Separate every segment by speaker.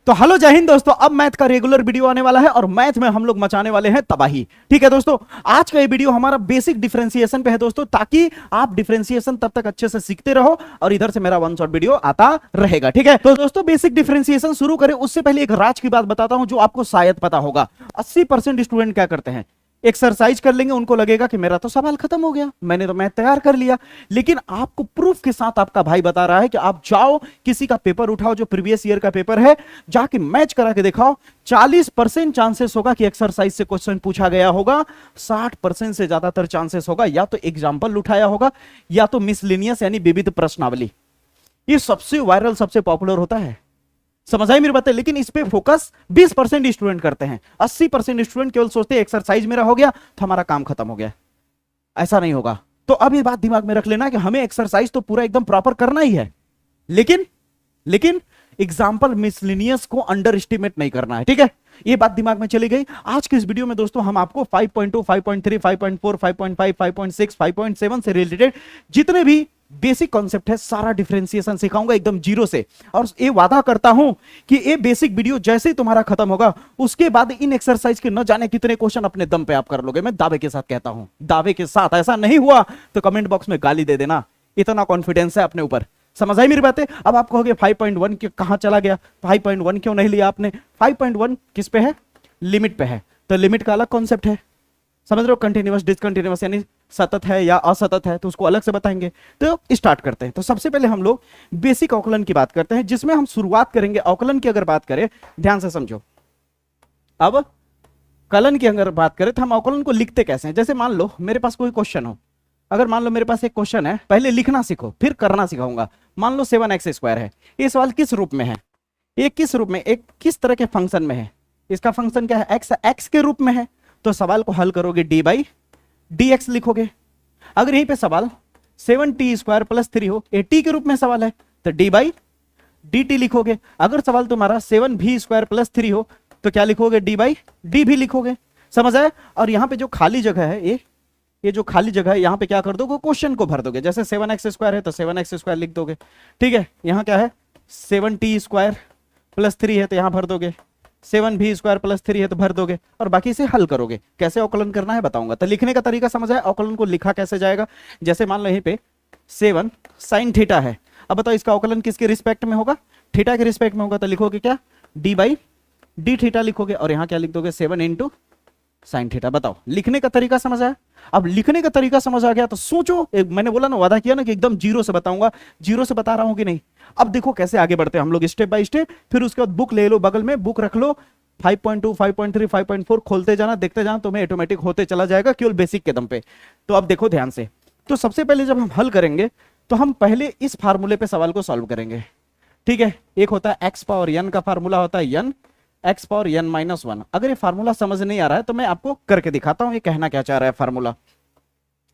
Speaker 1: तो हेलो जय हिंद दोस्तों, अब मैथ का रेगुलर वीडियो आने वाला है और मैथ में हम लोग मचाने वाले हैं तबाही। ठीक है दोस्तों, आज का ये वीडियो हमारा बेसिक डिफरेंशिएशन पे है दोस्तों, ताकि आप डिफरेंशिएशन तब तक अच्छे से सीखते रहो और इधर से मेरा वन शॉट वीडियो आता रहेगा। ठीक है, तो दोस्तों बेसिक डिफरेंशिएशन शुरू करें उससे पहले एक राज की बात बताता हूं जो आपको शायद पता होगा। 80% स्टूडेंट क्या करते हैं, एक्सरसाइज कर लेंगे, उनको लगेगा कि मेरा तो सवाल खत्म हो गया, मैंने तो मैथ तैयार कर लिया। लेकिन आपको प्रूफ के साथ आपका भाई बता रहा है कि आप जाओ किसी का पेपर उठाओ जो प्रीवियस ईयर का पेपर है, जाके मैच करा के दिखाओ। 40% चांसेस होगा कि एक्सरसाइज से क्वेश्चन पूछा गया होगा, 60% से ज्यादातर चांसेस होगा या तो एग्जाम्पल उठाया होगा या तो मिसलिनियस यानी विविध प्रश्नावली। ये सबसे वायरल सबसे पॉपुलर होता है, समझ आई मेरी बात है। लेकिन इस पे फोकस 20% स्टूडेंट करते हैं, 80% स्टूडेंट केवल सोचते हैं एक्सरसाइज मेरा हो गया तो हमारा काम खत्म हो गया। ऐसा नहीं होगा। तो अब ये बात दिमाग में रख लेना कि हमें एक्सरसाइज तो पूरा एकदम प्रॉपर करना ही है, लेकिन एग्जाम्पल मिसलिनियस को अंडर एस्टिमेट नहीं करना है। ठीक है, ये बात दिमाग में चली गई। आज के इस वीडियो में दोस्तों हम आपको 5.2, 5.3, 5.4, 5.5, 5.6, 5.7 से रिलेटेड जितने भी बेसिक कॉन्सेप्ट है सारा डिफरेंशिएशन सिखाऊंगा एकदम जीरो से। और ये वादा करता हूं कि ये बेसिक वीडियो जैसे ही तुम्हारा खत्म होगा उसके बाद इन एक्सरसाइज के न जाने कितने क्वेश्चन अपने दम पे आप कर लोगे। मैं दावे के साथ कहता हूं, दावे के साथ। ऐसा नहीं हुआ तो कमेंट बॉक्स में गाली दे देना, इतना कॉन्फिडेंस है अपने ऊपर। समझ आई मेरी बातें। अब आप कहोगे 5.1 कहां चला गया, 5.1 क्यों नहीं लिया आपने। 5.1 किस पे है, लिमिट पे है, तो लिमिट का अलग कॉन्सेप्ट है, समझ रहे हो। कंटिन्यूअस डिसकंटिन्यूअस यानी सतत है या असतत है, तो उसको अलग से बताएंगे। तो स्टार्ट करते हैं। तो सबसे पहले हम लोग बेसिक अवकलन की बात करते हैं, जिसमें हम शुरुआत करेंगे अवकलन की। अगर बात करें, ध्यान से समझो, अब कलन की अगर बात करें तो हम अवकलन को लिखते कैसे हैं। जैसे मान लो मेरे पास कोई क्वेश्चन हो, अगर मान लो मेरे पास एक क्वेश्चन है, पहले लिखना सीखो फिर करना सिखाऊंगा। मान लो 7x² है, ये सवाल किस रूप में है, ये किस रूप में, एक किस तरह के फंक्शन में है, इसका फंक्शन क्या है, x के रूप में है। तो सवाल को हल करोगे d/dx लिखोगे। अगर यहीं पे सवाल 7t² + 3 हो, ये t के रूप में सवाल है, तो d/dt लिखोगे। अगर सवाल तुम्हारा 7v² + 3 हो तो क्या लिखोगे, d/d भी लिखोगे। समझ आए। और यहाँ पे जो खाली जगह है, ये जो खाली जगह है यहाँ पे क्या कर दोगे, क्वेश्चन को भर दोगे। जैसे 7x² है तो 7x² लिख दोगे। ठीक है, यहाँ क्या है 7t² + 3 है तो यहाँ भर दोगे, 7v² + 3 है तो भर दोगे, और बाकी से हल करोगे। कैसे अवकलन करना है बताऊंगा। तो लिखने का तरीका समझ आया, अवकलन को लिखा कैसे जाएगा। जैसे मान लो यहीं पे 7 sin थीटा है, अब बताओ इसका अवकलन किसके रिस्पेक्ट में होगा, थीटा के रिस्पेक्ट में होगा। तो लिखोगे क्या, d/d थीटा लिखोगे, और यहाँ क्या लिख दोगे 7 × sin थीटा। बताओ लिखने का तरीका समझ आया। अब लिखने का तरीका समझ आ गया तो सोचो, मैंने बोला ना, वादा किया ना कि एकदम जीरो से बताऊंगा, जीरो से बता रहा हूं कि नहीं। अब देखो कैसे आगे बढ़ते हैं हम लोग स्टेप बाय स्टेप। फिर उसके बाद बुक ले लो, बगल में बुक रख लो, 5.2, 5.3, 5.4 खोलते जाना, देखते जाना, तुम्हें ऑटोमेटिक होते चला जाएगा केवल बेसिक के दम पे। तो अब देखो ध्यान से। तो सबसे पहले जब हम हल करेंगे तो हम पहले इस फार्मूले पे सवाल को सॉल्व करेंगे। ठीक है, एक होता है x⁻n का फार्मूला होता है n, x⁻n-1। अगर ये फार्मूला समझ नहीं आ रहा है तो मैं आपको करके दिखाता हूं ये कहना क्या चाह रहा है फार्मूला।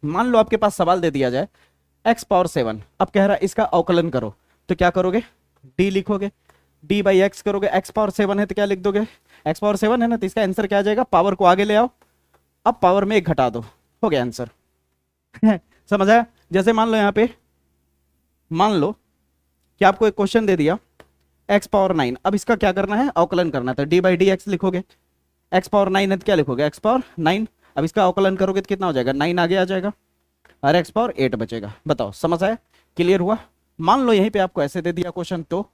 Speaker 1: मान लो आपके पास सवाल दे दिया जाए x⁻7, अब कह रहा है इसका अवकलन करो, तो क्या करोगे, d लिखोगे, d/x करोगे। x⁻7 है तो क्या लिख दोगे, x⁻7 है ना, तो इसका आंसर क्या आ जाएगा, पावर को आगे ले आओ, अब पावर में 1 घटा दो, हो गया आंसर। समझ आया। जैसे मान लो यहाँ पे, मान लो कि आपको एक क्वेश्चन दे दिया x⁻9, अब इसका क्या करना है, अवकलन करना है, तो d/dx लिखोगे। x⁻9 है तो क्या लिखोगे, x⁻9, अब इसका अवकलन करोगे तो कितना हो जाएगा, 9 आगे आ जाएगा और x⁻8 बचेगा। बताओ समझ आया, क्लियर हुआ। मान लो यहीं पे आपको ऐसे दे दिया क्वेश्चन, तो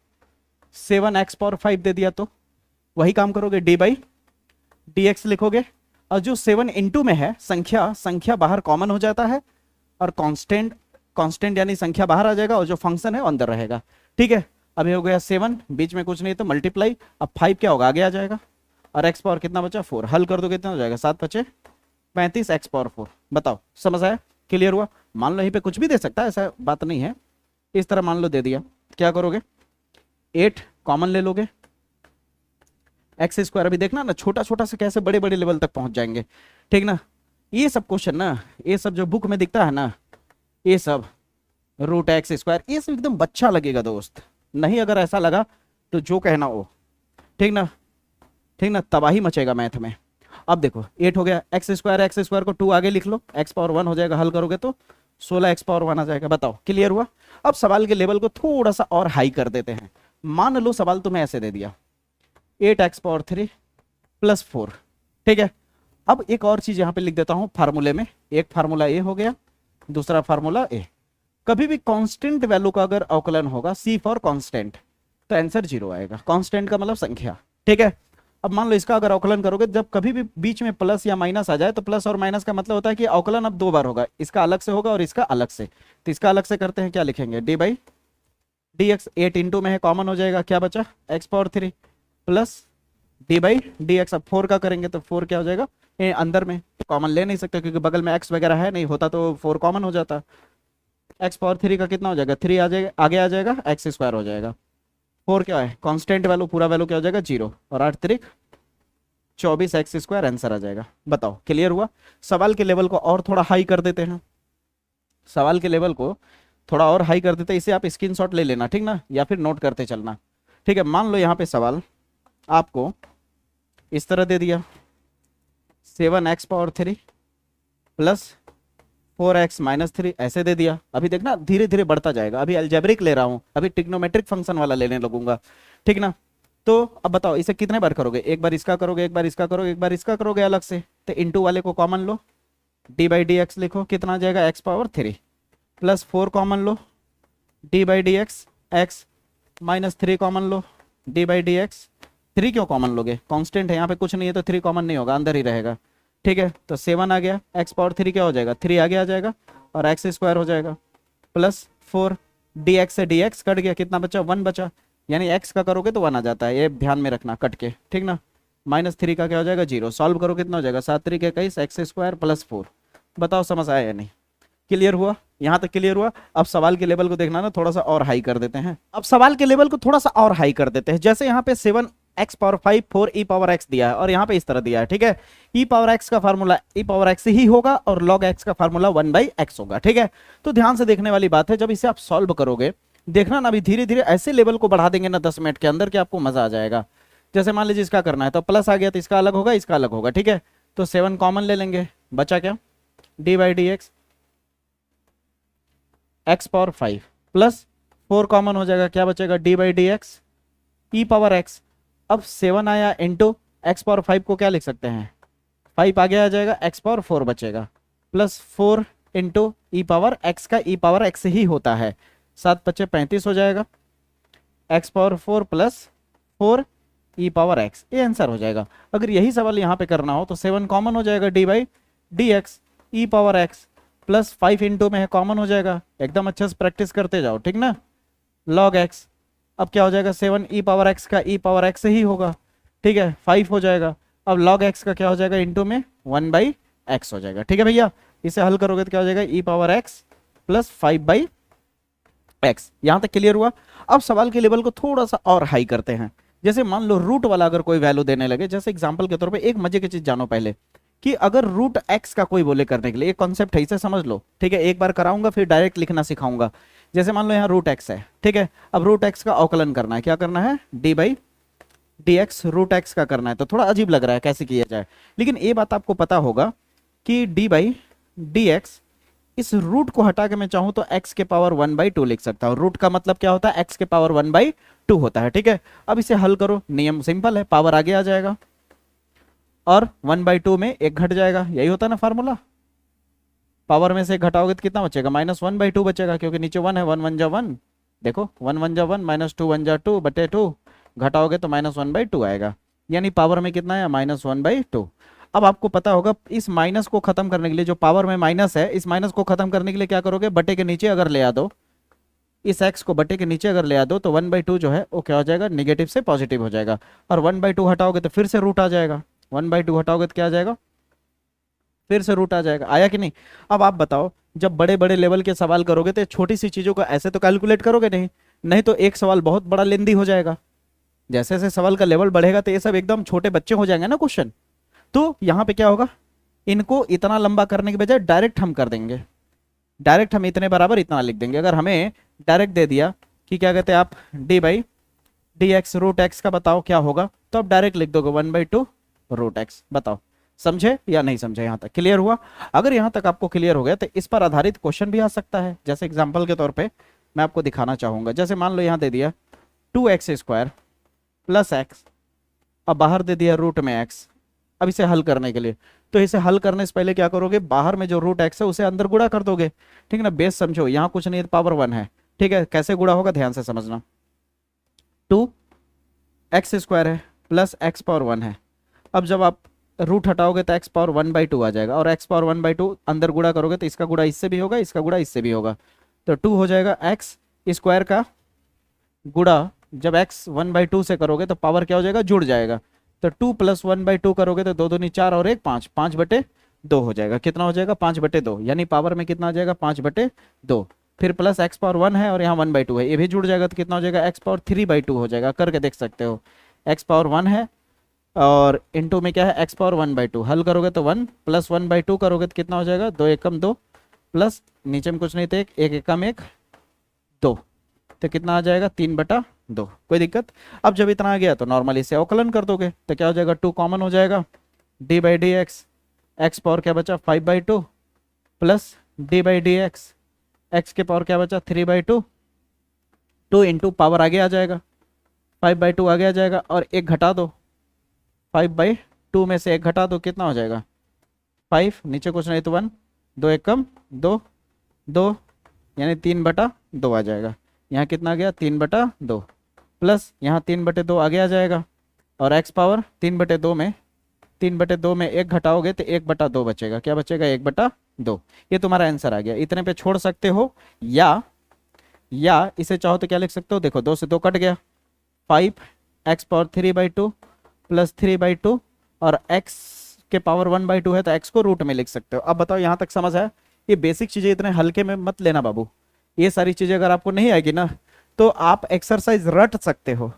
Speaker 1: 7x⁻5 दे दिया, तो वही काम करोगे, d/dx लिखोगे। और जो 7 × में है संख्या बाहर कॉमन हो जाता है, और कांस्टेंट यानी संख्या बाहर आ जाएगा, और जो फंक्शन है वो अंदर रहेगा। ठीक है, अब ये हो गया 7, बीच में कुछ नहीं तो मल्टीप्लाई, अब 5 क्या होगा, आगे आ जाएगा, और x⁻ कितना बचा, 4। हल कर दो कितना हो जाएगा, 7 × 5 = 35, x⁻4। बताओ समझ आया, क्लियर हुआ। मान लो यहीं पे कुछ भी दे सकता है, ऐसा बात नहीं है। इस तरह मान लो दे दिया, क्या करोगे, 8 कॉमन ले लोगे, x² अभी देखना ना, छोटा छोटा से कैसे बड़े बड़े लेवल तक पहुंच जाएंगे। ठीक ना, ये सब क्वेश्चन ना, ये सब जो बुक में दिखता है ना, ये सब √x², ये सब एकदम बच्चा लगेगा दोस्त। नहीं अगर ऐसा लगा तो जो कहना हो, ठीक ना, ठीक ना, तबाही मचेगा मैथ में। अब देखो 8 हो गया, x² को 2 आगे लिख लो, x⁻1 हो जाएगा, हल करोगे तो 16x⁻1 आ जाएगा। बताओ क्लियर हुआ। अब सवाल के लेवल को थोड़ा सा और हाई कर देते हैं। मान लो सवाल तुम्हें ऐसे दे दिया, 8x⁴ प्लस 4। ठीक है, अब एक और चीज यहां पे लिख देता हूं फार्मूले में। एक फार्मूला ए हो गया, दूसरा फार्मूला ए। कभी भी कांस्टेंट वैल्यू का अगर अवकलन होगा, सी फॉर कांस्टेंट, तो आंसर 0 आएगा। कांस्टेंट का मतलब संख्या। ठीक है, अब मान लो इसका अगर अवकलन करोगे, जब कभी भी बीच में प्लस या माइनस आ जाए, तो प्लस और माइनस का मतलब होता है कि अवकलन अब 2 बार होगा। इसका अलग से होगा और इसका अलग से। तो इसका अलग से करते हैं, क्या लिखेंगे, D by d x. 8 into में है, कॉमन हो जाएगा, क्या बचा, x⁴ plus D by d x. अब 4 का करेंगे तो 4 क्या हो जाएगा, ये अंदर में कॉमन ले नहीं सकते क्योंकि बगल में x वगैरह है नहीं, होता तो 4 कॉमन हो जाता। x⁴ का कितना हो जाएगा, 3 आ जाएगा, आगे आ जाएगा, x² हो जाएगा। 4 क्या है, कांस्टेंट वैल्यू, पूरा वैल्यू क्या हो जाएगा, 0, और 8 3 24 x² आंसर आ जाएगा। बताओ क्लियर हुआ। सवाल के लेवल को और थोड़ा हाई कर देते हैं, सवाल के लेवल को थोड़ा और हाई कर देते हैं। इसे आप स्क्रीनशॉट ले लेना, ठीक ना, या फिर नोट करते चलना। ठीक है, मान लो यहाँ पे सवाल आपको इस तरह दे दिया, 7x⁴ प्लस 4x-3 ऐसे दे दिया। अभी देखना धीरे धीरे बढ़ता जाएगा, अभी अलजेब्रिक ले रहा हूं, अभी ट्रिग्नोमेट्रिक फंक्शन वाला लेने लगूंगा। ठीक ना, तो अब बताओ इसे कितने बार करोगे, एक बार इसका करोगे, एक बार इसका करोगे, एक बार इसका करोगे अलग से। तो इंटू वाले को common low, d by d x लिखो, कितना आ जाएगा, x⁴ plus 4 common low, d by d x, x-3 common low, d by d x. 3 क्यों कॉमन लोगे, कांस्टेंट है यहाँ पे, कुछ नहीं है तो 3 कॉमन नहीं होगा, अंदर ही रहेगा। ठीक है, तो 7 आ गया, x⁴ क्या हो जाएगा, 3 आगे आ जाएगा और x² हो जाएगा, प्लस 4 dx से dx कट गया, कितना बचा, 1 बचा। यानी x का करोगे तो 1 आ जाता है, ये ध्यान में रखना कट के, ठीक ना। -3 का क्या हो जाएगा, 0। सॉल्व करो कितना हो जाएगा, 7 3 21 x² प्लस 4। बताओ समझ आया या नहीं, क्लियर हुआ, यहाँ तक क्लियर हुआ। अब सवाल के लेवल को देखना ना, थोड़ा सा और हाई कर देते हैं। अब सवाल के लेवल को थोड़ा सा और हाई कर देते हैं। जैसे यहाँ पे 7x⁴ 4 e⁻x दिया है और यहाँ पे इस तरह दिया है। ठीक है, e⁻x का फार्मूला e⁻x ही होगा और log x का फार्मूला 1/x होगा। ठीक है, तो ध्यान से देखने वाली बात है, जब इसे आप सॉल्व करोगे, देखना ना अभी धीरे धीरे ऐसे लेवल को बढ़ा देंगे ना 10 मिनट के अंदर कि आपको मजा आ जाएगा। जैसे मान लीजिए इसका करना है तो प्लस आ गया, तो इसका अलग होगा, इसका अलग होगा। ठीक है, तो 7 कॉमन ले लेंगे, बचा क्या, D by d x, x⁴ plus 4 common हो जाएगा, क्या बचेगा, D by d x e⁻x। अब 7 आया इंटू x⁴ को क्या लिख सकते हैं, 5 आगे आ जाएगा, x⁴ बचेगा, प्लस 4 इंटू e⁻x का e⁻x ही होता है, 7 × 5 = 35 हो जाएगा, x⁴ प्लस 4 e⁻x, ये आंसर हो जाएगा। अगर यही सवाल यहाँ पे करना हो तो 7 कॉमन हो जाएगा, D by d x e⁻x plus 5 into में है, कॉमन हो जाएगा। एकदम अच्छे से प्रैक्टिस करते जाओ, ठीक ना, log x। अब क्या हो जाएगा, 7 e⁻x का e⁻x ही होगा। ठीक है, 5 हो जाएगा। अब log x का क्या हो जाएगा, इंटू में 1/x हो जाएगा। ठीक है भैया, इसे हल करोगे तो क्या हो जाएगा, e⁻x प्लस 5/x। यहां तक क्लियर हुआ। अब सवाल के लेवल को थोड़ा सा और हाई करते हैं। जैसे मान लो रूट वाला अगर कोई वैल्यू देने लगे, जैसे एग्जाम्पल के तौर पर एक मजे की चीज जानो पहले, कि अगर रूट x का कोई बोले करने के लिए, एक कॉन्सेप्ट है, इसे समझ लो। ठीक है, एक बार कराऊंगा फिर डायरेक्ट लिखना सिखाऊंगा। जैसे मान लो यहाँ रूट x है, ठीक है, अब रूट x का अवकलन करना है, क्या करना है, d by d x root x का करना है। तो थोड़ा अजीब लग रहा है कैसे किया जाए, लेकिन ये बात आपको पता होगा कि डी बाई डी एक्स, इस रूट को हटा के मैं चाहूं तो x के पावर 1/2 लिख सकता हूं। रूट का मतलब क्या होता है, x के पावर 1/2 होता है। ठीक है, अब इसे हल करो, नियम सिंपल है, पावर आगे आ जाएगा और 1/2 में एक घट जाएगा, यही होता है ना फार्मूला। पावर में से घटाओगे तो कितना बचेगा, -1/2 बचेगा, क्योंकि नीचे 1 है, 1 1 जा 1, देखो 1 1 जा 1, -2 1 जा 2/2, घटाओगे तो -1/2 आएगा। यानी पावर में कितना है, -1/2। अब आपको पता होगा इस माइनस को खत्म करने के लिए, जो पावर में माइनस है, इस माइनस को खत्म करने के लिए क्या करोगे, बटे के नीचे अगर ले आ दो, इस x को बटे के नीचे अगर ले आ दो तो 1/2 जो है वो क्या हो जाएगा, निगेटिव से पॉजिटिव हो जाएगा। और 1/2 हटाओगे तो फिर से रूट आ जाएगा, 1/2 हटाओगे तो क्या आ जाएगा, फिर से रूट आ जाएगा। आया कि नहीं। अब आप बताओ, जब बड़े बड़े लेवल के सवाल करोगे तो छोटी सी चीजों को ऐसे तो कैलकुलेट करोगे नहीं, नहीं तो एक सवाल बहुत बड़ा लेंदी हो जाएगा। जैसे जैसे सवाल का लेवल बढ़ेगा तो ये सब एकदम छोटे बच्चे हो जाएंगे ना क्वेश्चन। तो यहाँ पे क्या होगा, इनको इतना लंबा करने के बजाय डायरेक्ट हम कर देंगे, डायरेक्ट हम इतने बराबर इतना लिख देंगे। अगर हमें डायरेक्ट दे दिया कि क्या कहते हैं आप, d by d x root x का बताओ क्या होगा, तो आप डायरेक्ट लिख दोगे 1/2 रूट एक्स। बताओ समझे या नहीं समझे, यहाँ तक क्लियर हुआ। अगर यहाँ तक आपको क्लियर हो गया तो इस पर आधारित क्वेश्चन भी आ सकता है। जैसे एग्जाम्पल के तौर पे मैं आपको दिखाना चाहूंगा, जैसे मान लो यहाँ दे दिया 2x² प्लस x अब बाहर दे दिया रूट में x। अब इसे हल करने के लिए, तो इसे हल करने से पहले क्या करोगे, बाहर में जो रूट x है उसे अंदर गुणा कर दोगे, ठीक है ना। बेस समझो, यहाँ कुछ नहीं, पावर 1 है, ठीक है। कैसे गुणा होगा ध्यान से समझना। 2x² है प्लस x पावर 1 है। अब जब आप रूट हटाओगे तो x पावर 1/2 आ जाएगा, और x पावर 1/2 अंदर गुणा करोगे तो इसका गुणा इससे भी होगा, इसका गुणा इससे भी होगा, तो 2 हो जाएगा। x स्क्वायर का गुणा जब x 1/2 से करोगे तो पावर क्या हो जाएगा, जुड़ जाएगा। तो 2 + 1/2 करोगे तो 2 दूनी 4 और 1 5, 5/2 हो जाएगा। कितना हो जाएगा, 5/2, यानी पावर में कितना आ जाएगा, 5/2। फिर प्लस x पावर 1 है और यहाँ 1/2 है, ये भी जुड़ जाएगा तो कितना हो जाएगा, x पावर 3/2 हो जाएगा। करके देख सकते हो, x पावर 1 है और इनटू में क्या है, x पावर 1/2। हल करोगे तो 1 + 1/2 करोगे तो कितना हो जाएगा, 2 एकम 2 प्लस नीचे में कुछ नहीं थे, 1 एकम 1 2, तो कितना आ जाएगा, 3/2। कोई दिक्कत। अब जब इतना आ गया तो नॉर्मली इसे अवकलन कर दोगे तो क्या हो जाएगा, 2 कॉमन हो जाएगा, d/dx, x पावर क्या बचा 5/2 प्लस d/dx, x के पावर क्या बचा 3/2, 2 इंटू पावर आगे आ जाएगा, 5/2 आगे आ जाएगा, और 1 घटा दो, 5/2 में से 1 घटा दो, कितना हो जाएगा 5, नीचे कुछ नहीं तो 1, 2 एकम 2 2, यानी 3/2 आ जाएगा। यहाँ कितना आ गया, 3/2 प्लस यहाँ 3/2 आगे आ जाएगा, और x पावर 3/2 में 1 घटाओगे तो 1/2 बचेगा। क्या बचेगा, 1/2। ये तुम्हारा आंसर आ गया। इतने पे छोड़ सकते हो, या इसे चाहो तो क्या लिख सकते हो, देखो 2 से 2 कट गया, 5x पावर 3/2 प्लस 3/2, और x के पावर 1/2 है तो x को रूट में लिख सकते हो। अब बताओ यहाँ तक समझ है। ये बेसिक चीजें इतने हल्के में मत लेना बाबू, ये सारी चीजें अगर आपको नहीं आएगी ना तो आप एक्सरसाइज रट सकते हो,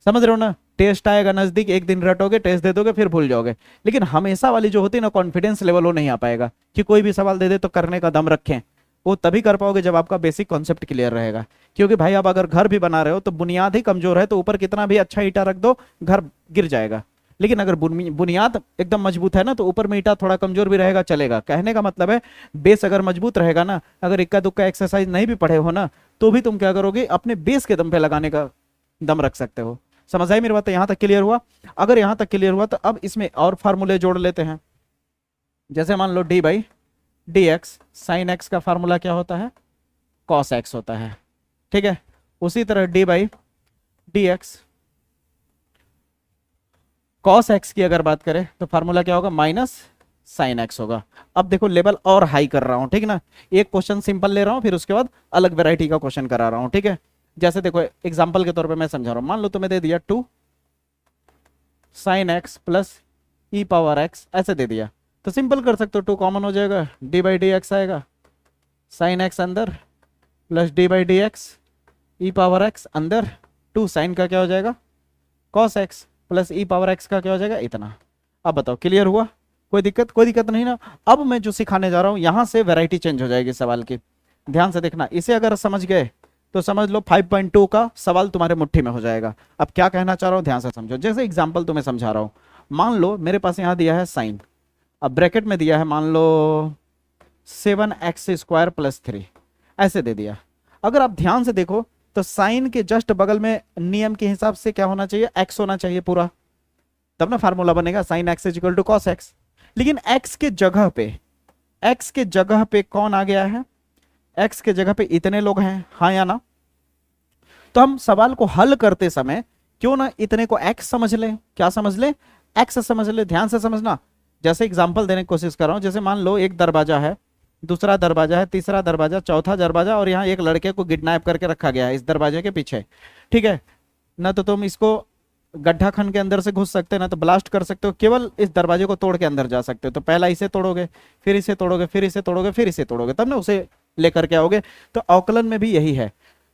Speaker 1: समझ रहे हो ना। टेस्ट आएगा नजदीक, एक दिन रटोगे, टेस्ट दे दोगे, फिर भूल जाओगे। लेकिन हमेशा वाली जो होती है ना कॉन्फिडेंस लेवल, वो नहीं आ पाएगा कि कोई भी सवाल दे दे तो करने का दम रखें। वो तभी कर पाओगे जब आपका बेसिक कॉन्सेप्ट क्लियर रहेगा। क्योंकि भाई आप अगर घर भी बना रहे हो तो बुनियाद ही कमजोर है, तो ऊपर कितना भी अच्छा ईंटा रख दो घर गिर जाएगा। लेकिन अगर बुनियाद एकदम मजबूत है ना तो ऊपर में ईंटा थोड़ा कमजोर भी रहेगा, चलेगा। कहने का मतलब है बेस अगर मजबूत रहेगा ना, अगर इक्का दुक्का एक्सरसाइज नहीं भी पढ़े हो ना तो भी तुम क्या करोगे, अपने बेस के दम पे लगाने का दम रख सकते हो। समझ आई मेरी बात, यहां तक क्लियर हुआ। अगर यहां तक क्लियर हुआ तो अब इसमें और फार्मूले जोड़ लेते हैं। जैसे मान लो d/dx, साइन x का फार्मूला क्या होता है, cos x होता है, ठीक है। उसी तरह d/dx cos x की अगर बात करें तो फार्मूला क्या होगा, माइनस साइन x होगा। अब देखो लेवल और हाई कर रहा हूं, ठीक ना। एक क्वेश्चन सिंपल ले रहा हूं, फिर उसके बाद अलग वैरायटी का क्वेश्चन करा रहा हूं, ठीक है। जैसे देखो एग्जांपल के तौर पे मैं समझा रहा हूं। मान लो तुम्हें दे दिया 2 sin x plus e power x, ऐसे दे दिया तो सिंपल कर सकते हो, 2 कॉमन हो जाएगा, d/dx आएगा, sin x अंदर plus d/dx e power x अंदर, 2 साइन का क्या हो जाएगा cos x plus e power x का क्या हो जाएगा, इतना। अब बताओ क्लियर हुआ, कोई दिक्कत नहीं ना। अब मैं जो सिखाने जा रहा हूं यहां से वैरायटी चेंज हो जाएगी सवाल की, ध्यान से देखना। इसे अगर समझ गए तो समझ लो 5.2 का सवाल तुम्हारे मुट्ठी में हो जाएगा। अब क्या कहना चाह रहा हूं ध्यान से समझो। जैसे एग्जांपल तुम्हें समझा रहा हूं, मान लो मेरे पास यहां दिया है साइन, अब ब्रैकेट में दिया है मान लो 7x² प्लस 3, ऐसे दे दिया। अगर आप ध्यान से देखो तो साइन के जस्ट बगल में नियम के हिसाब से क्या होना चाहिए, x होना चाहिए पूरा, तब ना फार्मूला बनेगा sine x equal to cos x। लेकिन x के जगह पे कौन आ गया है, x के जगह पे इतने लोग हैं, हाँ या ना। तो हम सवाल को हल करते समय क्यों ना इतने को x समझ ले, क्या समझ ले, x समझ ले। ध्यान से समझना। जैसे एग्जांपल देने की कोशिश कर रहा हूं, जैसे मान लो एक दरवाजा है, दूसरा दरवाजा है, तीसरा दरवाजा, चौथा दरवाजा, और यहाँ एक लड़के को किडनैप करके रखा गया है इस दरवाजे के पीछे, ठीक है ना। तो तुम इसको गड्ढा खन के अंदर से घुस सकते हो ना, तो ब्लास्ट कर सकते हो, केवल इस दरवाजे को तोड़ के अंदर जा सकते हो। तो पहला इसे तोड़ोगे, फिर इसे तोड़ोगे, फिर इसे तोड़ोगे, फिर इसे तोड़ोगे, तब ना उसे लेकर के आओगे। तो अवकलन में भी यही है,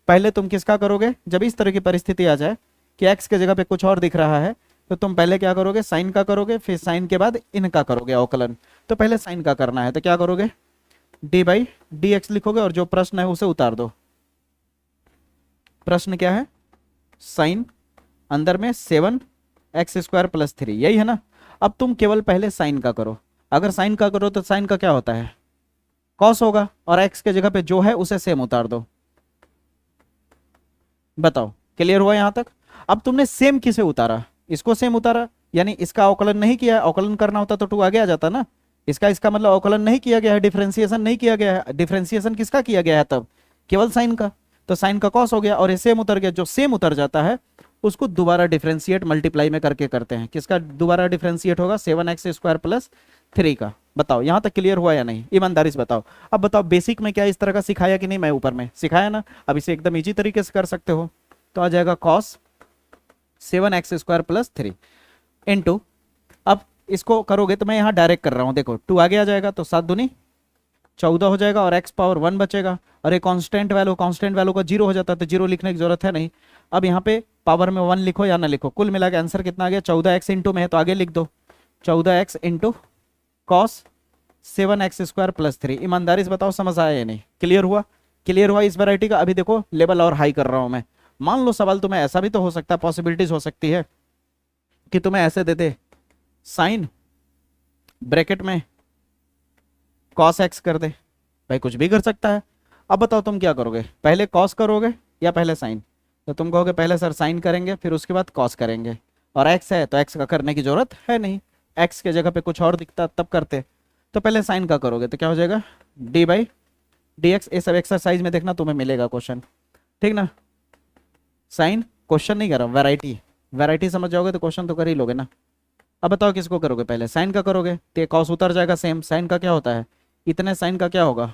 Speaker 1: पहले तुम किसका करोगे, जब इस तरह की परिस्थिति आ जाए कि x के जगह पे कुछ और दिख रहा है तो तुम पहले क्या करोगे, साइन का करोगे, फिर साइन के बाद इनका करोगे अवकलन। तो पहले साइन का करना है तो क्या करोगे, d/dx लिखोगे और जो प्रश्न है उसे उतार दो। प्रश्न क्या है, साइन अंदर में 7x² प्लस 3, यही है ना। अब तुम केवल पहले साइन का करो। अगर साइन का करो तो साइन का क्या होता है, कॉस होगा, और x के जगह पे जो है उसे सेम उतार दो। बताओ क्लियर हुआ यहां तक। अब तुमने सेम किसे उतारा, इसको सेम उतारा, यानी इसका अवकलन नहीं किया है, अवकलन करना होता तो 2 आगे आ जाता ना। इसका मतलब अवकलन नहीं किया गया है, डिफरेंशिएशन नहीं किया गया है। डिफरेंशिएशन किसका किया गया है तब? केवल साइन का। तो साइन का कॉस हो गया और ये सेम उतर गया। जो सेम उतर जाता है उसको दोबारा डिफरेंशिएट मल्टीप्लाई में करके करते हैं। किसका दोबारा डिफरेंशिएट होगा? 7x² प्लस 3 का। बताओ यहां तक क्लियर हुआ या नहीं? ईमानदारी से बताओ। अब बताओ बेसिक में क्या इस तरह का सिखाया कि नहीं? मैं ऊपर में सिखाया ना। अब इसे एकदम इजी तरीके से कर सकते हो। तो आ जाएगा cos 7x² प्लस 3 इंटू, अब इसको करोगे तो मैं यहाँ डायरेक्ट कर रहा हूँ, देखो 2 आगे आ जाएगा तो 7 दूनी 14 हो जाएगा और x पावर 1 बचेगा। और ये कांस्टेंट वैल्यू का 0 हो जाता है तो 0 लिखने की जरूरत है नहीं। अब यहाँ पे पावर में 1 लिखो या ना लिखो, कुल मिला के आंसर कितना आ गया? 14x इंटू में है तो आगे लिख दो 14x into cos 7x² plus 3। ईमानदारी से बताओ समझ आया या नहीं? क्लियर हुआ? क्लियर हुआ इस वैरायटी का? अभी देखो लेवल और हाई कर रहा हूं मैं। मान लो सवाल तुम्हें ऐसा भी तो हो सकता है, पॉसिबिलिटीज हो सकती है कि तुम्हें ऐसे दे दे साइन ब्रैकेट में cos x कर दे। भाई कुछ भी कर सकता है। अब बताओ तुम क्या करोगे? पहले cos करोगे या पहले साइन? तो तुम कहोगे पहले सर साइन करेंगे फिर उसके बाद cos करेंगे, और x है तो x का करने की जरूरत है नहीं, x के जगह पे कुछ और दिखता तब करते। तो पहले साइन का करोगे तो क्या हो जाएगा? d/dx। ये सब एक्सरसाइज में देखना तुम्हें मिलेगा क्वेश्चन, ठीक ना। साइन क्वेश्चन नहीं कर रहा, वैरायटी। वैरायटी समझ जाओगे तो क्वेश्चन तो कर ही लोगे ना। अब बताओ किसको करोगे? पहले साइन का करोगे तो कॉस उतर जाएगा सेम। साइन का क्या होता है? इतने साइन का क्या होगा?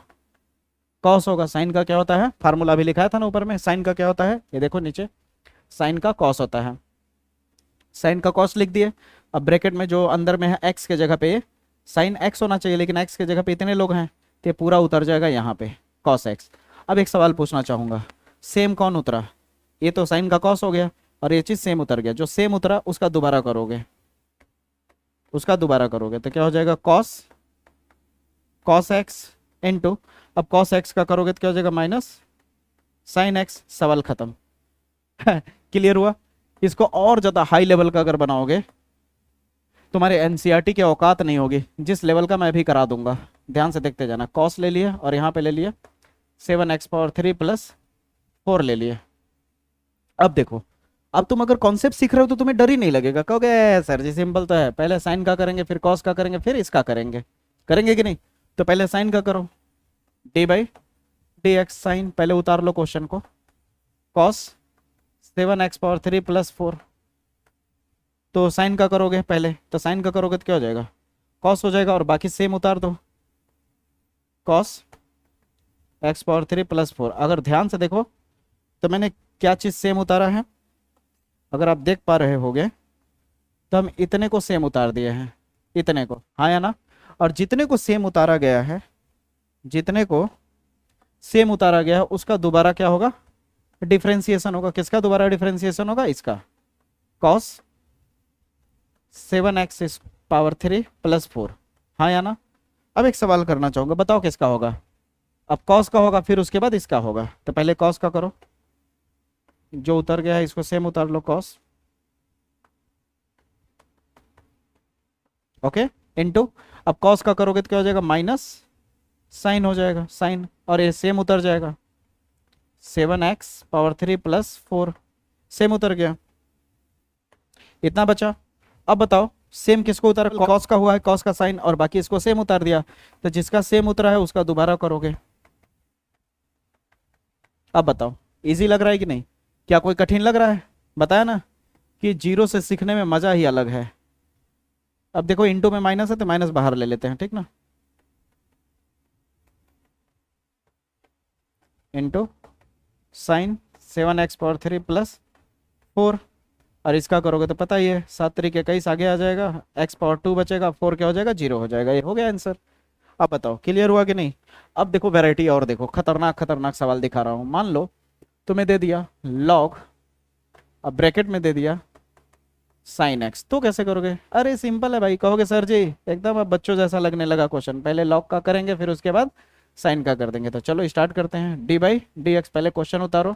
Speaker 1: कॉस होगा। साइन का क्या होता है? फार्मूला भी लिखाया था ना ऊपर में। साइन का क्या होता है? ये देखो नीचे, साइन का कॉस होता है। साइन का कॉस लिख दिए। अब ब्रैकेट में जो अंदर में है x के जगह पे साइन x होना चाहिए, लेकिन x के जगह पे इतने लोग हैं तो पूरा उतर जाएगा यहाँ पे cos x। अब एक सवाल पूछना चाहूंगा, सेम कौन उतरा? ये तो साइन का कॉस हो गया और ये चीज सेम उतर गया। जो सेम उतरा उसका दोबारा करोगे, उसका दोबारा करोगे तो क्या हो जाएगा? cos x इंटू, अब cos x का करोगे तो क्या हो जाएगा? Minus sine x। सवाल खत्म। क्लियर हुआ? इसको और ज्यादा हाई लेवल का अगर बनाओगे तुम्हारे एनसीईआरटी की औकात नहीं होगी। जिस लेवल का मैं भी करा दूंगा, ध्यान से देखते जाना। cos ले लिया और यहाँ पे ले लिया 7x³ प्लस 4 ले लिया। अब देखो, अब तुम अगर कॉन्सेप्ट सीख रहे हो तो तुम्हें डर ही नहीं लगेगा। कहोगे सर जी सिंपल तो है, पहले साइन का करेंगे फिर कॉस का करेंगे फिर इसका करेंगे। करेंगे कि नहीं? तो पहले साइन का करो, d/dx साइन। पहले उतार लो क्वेश्चन को, cos 7x³ प्लस 4। तो साइन का करोगे पहले, तो साइन का करोगे तो क्या हो जाएगा? कॉस हो जाएगा और बाकी सेम उतार दो, cos x³ प्लस 4। अगर ध्यान से देखो तो मैंने क्या चीज सेम उतारा है, अगर आप देख पा रहे होगे तो हम इतने को सेम उतार दिए हैं, इतने को, हाँ या ना। और जितने को सेम उतारा गया है, जितने को सेम उतारा गया है उसका दोबारा क्या होगा? डिफरेंशिएशन होगा। किसका दोबारा डिफरेंशिएशन होगा? इसका, cos 7x³ प्लस 4, हाँ या ना। अब एक सवाल करना चाहूंगा, बताओ किसका होगा? अब cos का होगा फिर उसके बाद इसका होगा। तो पहले cos का करो, जो उतर गया है इसको सेम उतार लो, cos। ओके, इनटू, अब cos का करोगे तो क्या हो जाएगा? माइनस साइन हो जाएगा, साइन, और ये सेम उतर जाएगा 7x³ प्लस 4। सेम उतर गया, इतना बचा। अब बताओ सेम किसको उतारा? cos का हुआ है, cos का साइन, और बाकी इसको सेम उतार दिया। तो जिसका सेम उतरा है उसका दोबारा करोगे। अब बताओ इजी लग रहा है कि नहीं? क्या कोई कठिन लग रहा है? बताया ना कि जीरो से सीखने में मजा ही अलग है। अब देखो इंटू में माइनस है तो माइनस बाहर ले लेते हैं, ठीक ना। इंटू साइन 7x³ प्लस 4, और इसका करोगे तो पता ही है 7 तरीके 21 आगे आ जाएगा, x⁴ बचेगा, 4 क्या हो जाएगा? 0 हो जाएगा। ये हो गया आंसर। अब बताओ क्लियर हुआ कि नहीं? अब देखो वैरायटी और देखो, खतरनाक खतरनाक सवाल दिखा रहा हूं। मान लो तुम्हें दे दिया log, अब ब्रैकेट में दे दिया साइन x, तो कैसे करोगे? अरे सिंपल है भाई। कहोगे सर जी एकदम अब बच्चों जैसा लगने लगा क्वेश्चन, पहले log का करेंगे फिर उसके बाद साइन का कर देंगे। तो चलो स्टार्ट करते हैं। d/dx, पहले क्वेश्चन उतारो,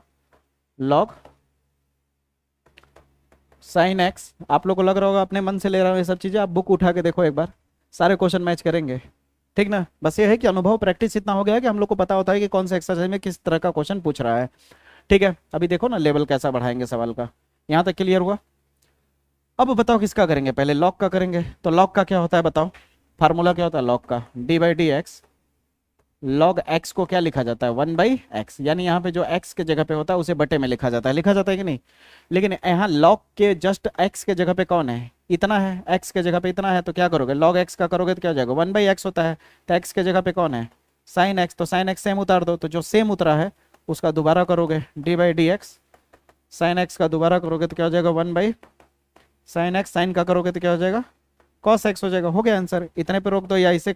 Speaker 1: log साइन x। आप लोग को लग रहा होगा अपने मन से ले रहा हूँ ये सब चीजें, आप बुक उठा के देखो एक बार, सारे क्वेश्चन मैच करेंगे, ठीक ना। बस ये है कि अनुभव प्रैक्टिस इतना हो गया है कि हम लोग को पता होता है कि कौन सा एक्सरसाइज में किस तरह का क्वेश्चन पूछ रहा है, ठीक है। अभी देखो ना लेवल कैसा बढ़ाएंगे सवाल का। यहां तक क्लियर हुआ? अब बताओ किसका करेंगे, पहले लॉग का करेंगे। तो लॉग का क्या होता है बताओ, फार्मूला क्या होता है लॉग का, D by d x. Log x को क्या लिखा जाता है, 1/x, यानी यहाँ पे जो x के जगह पे होता है उसे बटे में लिखा जाता है, लिखा जाता है कि नहीं। लेकिन यहाँ लॉग के जस्ट x के जगह पे कौन है, इतना है, x के जगह पे इतना है, तो क्या करोगे लॉग x का करोगे तो क्या हो जाएगा, 1/x होता है। तो x के जगह पे कौन है, साइन x, तो साइन x सेम उतार दो, तो जो सेम उतरा है उसका दोबारा करोगे D by d x. Sine x का दोबारा करोगे तो क्या हो जाएगा 1/sin x, साइन का करोगे तो क्या हो जाएगा cos x हो जाएगा। हो गया आंसर, इतने पे रोक दो, या इसे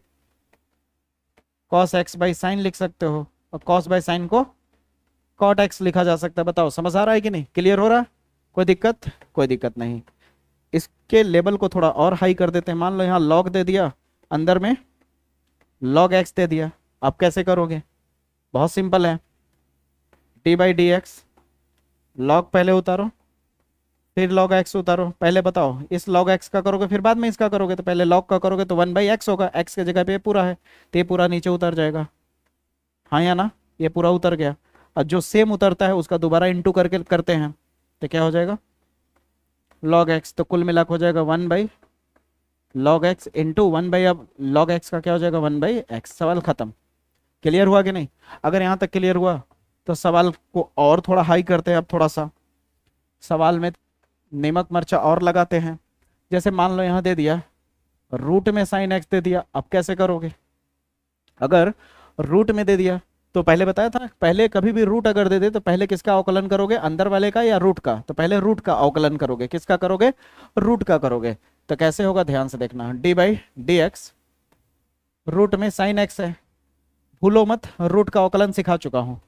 Speaker 1: cos x बाई साइन लिख सकते हो, और cos बाई साइन को cot x लिखा जा सकता है। बताओ समझ आ रहा है कि नहीं, क्लियर हो रहा है, कोई दिक्कत, कोई दिक्कत नहीं। इसके लेवल को थोड़ा और हाई कर देते हैं। मान लो यहाँ log दे दिया, अंदर में log x दे दिया, आप कैसे करोगे, बहुत सिंपल है, d by d x, log पहले उतारो फिर log x उतारो। पहले बताओ इस log x का करोगे फिर बाद में इसका करोगे, तो पहले log का करोगे तो 1/x होगा, x के जगह पे ये पूरा है तो ये पूरा नीचे उतर जाएगा, हाँ या ना, ये पूरा उतर गया। और जो सेम उतरता है उसका दोबारा इंटू करके करते हैं तो क्या हो जाएगा log x, तो कुल मिलाकर हो जाएगा 1/log x इंटू 1/, अब log x का क्या हो जाएगा 1/x। सवाल खत्म, क्लियर हुआ कि नहीं। अगर यहाँ तक क्लियर हुआ तो सवाल को और थोड़ा हाई करते हैं। अब थोड़ा सा सवाल में नमक मर्चा और लगाते हैं। जैसे मान लो यहाँ दे दिया रूट में साइन एक्स दे दिया, अब कैसे करोगे, अगर रूट में दे दिया तो पहले बताया था ना, पहले कभी भी रूट अगर दे दे तो पहले किसका अवकलन करोगे, अंदर वाले का या रूट का, तो पहले रूट का अवकलन करोगे, किसका करोगे, रूट का करोगे। तो कैसे होगा ध्यान से देखना, d by d x, root में साइन एक्स है, भूलो मत रूट का अवकलन सिखा चुका हूँ।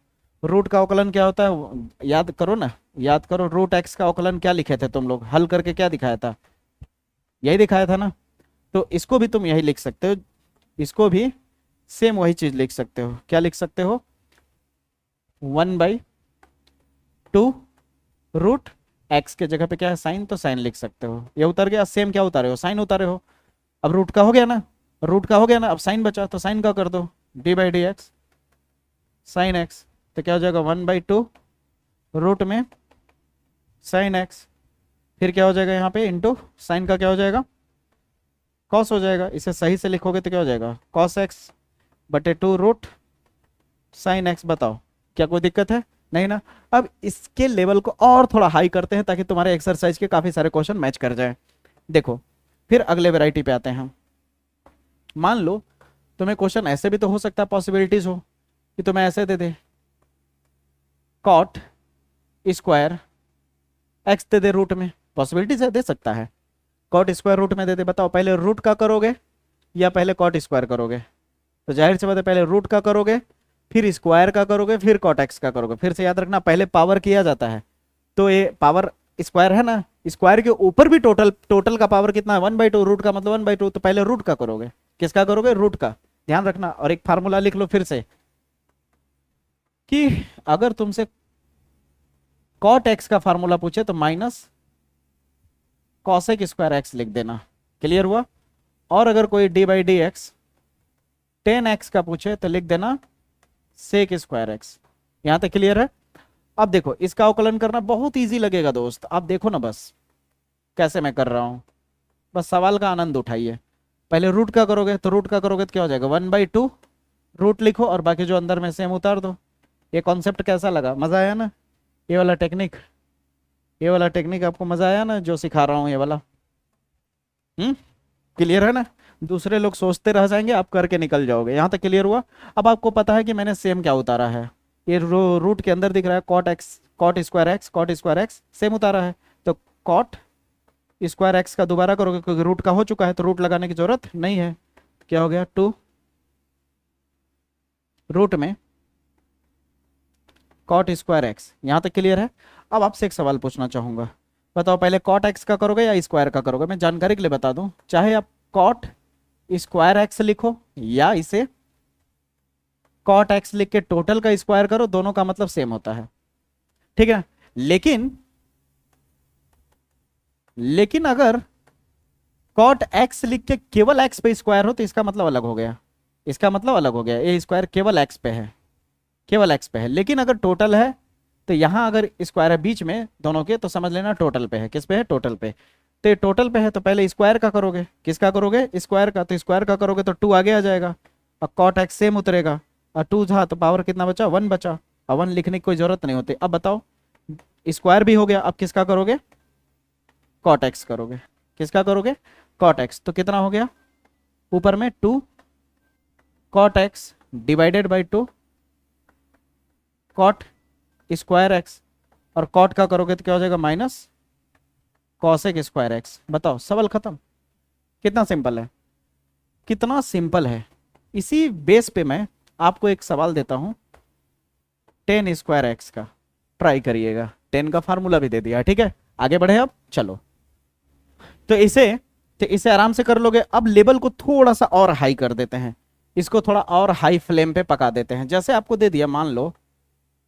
Speaker 1: रूट का अवकलन क्या होता है याद करो ना, याद करो, रूट एक्स का अवकलन क्या लिखे थे तुम लोग, हल करके क्या दिखाया था, यही दिखाया था ना। तो इसको भी तुम यही लिख सकते हो, इसको भी सेम वही चीज लिख सकते हो, क्या लिख सकते हो 1/2 रूट एक्स के जगह पे क्या है साइन, तो साइन लिख सकते हो। ये उतर गया, सेम क्या उतारे हो, साइन उतारे हो। अब रूट का हो गया ना, रूट का हो गया ना, अब साइन बचा तो साइन का कर दो, D by d x sine x, तो क्या हो जाएगा 1/2 रूट में साइन एक्स, फिर क्या हो जाएगा यहाँ पे इंटू साइन का क्या हो जाएगा कॉस हो जाएगा। इसे सही से लिखोगे तो क्या हो जाएगा cos x बटे 2 रूट साइन एक्स। बताओ क्या कोई दिक्कत है, नहीं ना। अब इसके लेवल को और थोड़ा हाई करते हैं ताकि तुम्हारे एक्सरसाइज के काफी सारे क्वेश्चन मैच कर जाए। देखो फिर अगले वैरायटी पे आते हैं हम। मान लो तुम्हें क्वेश्चन ऐसे भी तो हो सकता है, पॉसिबिलिटीज हो कि तुम्हें ऐसे दे दे कॉट स्क्वायर एक्स दे दे रूट में, पॉसिबिलिटीज है, दे सकता है कॉट स्क्वायर रूट में दे दे। बताओ पहले रूट का करोगे या पहले कॉट स्क्वायर करोगे, तो जाहिर सी बात है पहले रूट का करोगे फिर स्क्वायर का करोगे फिर कॉट एक्स का करोगे। फिर से याद रखना पहले पावर किया जाता है, तो ये पावर स्क्वायर है ना, स्क्वायर के ऊपर भी टोटल का पावर कितना है 1/2, रूट का मतलब 1/2, तो पहले रूट का करोगे, किसका करोगे रूट का, ध्यान रखना। और एक फार्मूला लिख लो फिर से कि अगर तुमसे कॉट एक्स का फार्मूला पूछे तो माइनस कॉसेक स्क्वायर एक्स लिख देना, क्लियर हुआ। और अगर कोई D by d x ten x का पूछे तो लिख देना सेक स्क्वायर एक्स। यहां तक क्लियर है। अब देखो इसका अवकलन करना बहुत इजी लगेगा दोस्त, आप देखो ना बस कैसे मैं कर रहा हूं, बस सवाल का आनंद उठाइए। पहले रूट का करोगे तो क्या हो जाएगा 1/2 रूट लिखो और बाकी जो अंदर में सेम उतार दो। ये कॉन्सेप्ट कैसा लगा, मजा आया ना, ये वाला टेक्निक, ये वाला टेक्निक आपको मजा आया ना जो सिखा रहा हूं ये वाला, क्लियर है ना। दूसरे लोग सोचते रह जाएंगे, आप करके निकल जाओगे। यहां तक क्लियर हुआ। अब आपको पता है कि मैंने सेम क्या उतारा है, ये रूट के अंदर दिख रहा है कॉट स्क्वायर एक्स सेम उतारा है, तो कॉट स्क्वायर एक्स का दोबारा करोगे क्योंकि रूट का हो चुका है तो रूट लगाने की जरूरत नहीं है। क्या हो गया 2 रूट में कॉट स्क्वायर एक्स। यहां तक क्लियर है। अब आपसे एक सवाल पूछना चाहूंगा, बताओ पहले कॉट एक्स का करोगे या स्क्वायर का करोगे। मैं जानकारी के लिए बता दूं, चाहे आप कॉट स्क्वायर एक्स लिखो या इसे कॉट एक्स लिख के टोटल का स्क्वायर करो, दोनों का मतलब सेम होता है, ठीक है। लेकिन अगर कॉट एक्स लिख के केवल एक्स पे स्क्वायर हो तो इसका मतलब अलग हो गया, इसका मतलब अलग हो गया, ये स्क्वायर केवल एक्स पे है, केवल एक्स पे है। लेकिन अगर टोटल है तो यहां अगर स्क्वायर है बीच में दोनों के तो समझ लेना टोटल पे है, किस पे है टोटल पे। तो ये टोटल पे है तो पहले स्क्वायर का करोगे, किसका करोगे, स्क्वायर का, तो स्क्वायर का करोगे तो 2 आगे आ जाएगा और कॉट एक्स सेम उतरेगा और 2 था तो पावर कितना बचा, 1 बचा और 1 लिखने की कोई जरूरत नहीं होती। अब बताओ स्क्वायर भी हो गया, अब किसका करोगे, कॉट एक्स करोगे, किसका करोगे, कॉट एक्स, तो कितना हो गया ऊपर में 2 cot x divided by 2 cot square x और कॉट का करोगे तो क्या हो जाएगा माइनस कॉसेक स्क्वायर एक्स। बताओ सवाल खत्म। कितना सिंपल है, कितना सिंपल है। इसी बेस पे मैं आपको एक सवाल देता हूं, टेन स्क्वायर एक्स का ट्राई करिएगा, 10 का फार्मूला भी दे दिया, ठीक है आगे बढ़े अब चलो। तो इसे आराम से कर लोगे। अब लेवल को थोड़ा सा और हाई कर देते हैं, इसको थोड़ा और हाई फ्लेम पे पका देते हैं। जैसे आपको दे दिया मान लो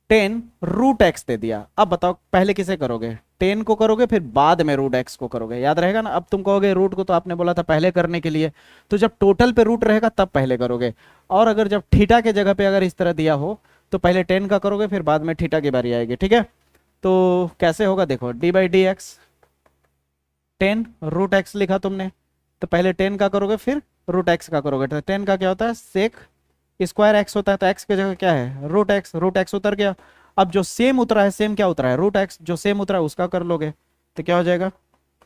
Speaker 1: 10 रूट एक्स दे दिया, अब बताओ पहले किसे करोगे, 10 को करोगे फिर बाद में रूट एक्स को करोगे, याद रहेगा ना। अब तुम कहोगे रूट को तो आपने बोला था पहले करने के लिए, तो जब टोटल पे रूट रहेगा तब पहले करोगे। और अगर जब थीटा के जगह पे अगर इस तरह दिया हो तो पहले 10 का करोगे फिर बाद में थीटा की बारी आएगी, ठीक है। तो कैसे होगा देखो, d by d x, 10 root x लिखा तुमने तो पहले 10 का करोगे फिर रूट एक्स का करोगे। तो 10 का क्या होता है सेक स्क्वायर एक्स होता है, तो एक्स की जगह क्या है रूट एक्स उतर गया। अब जो सेम उतरा है, सेम क्या उतरा है रूट एक्स, जो सेम उतरा है उसका कर लोगे तो क्या हो जाएगा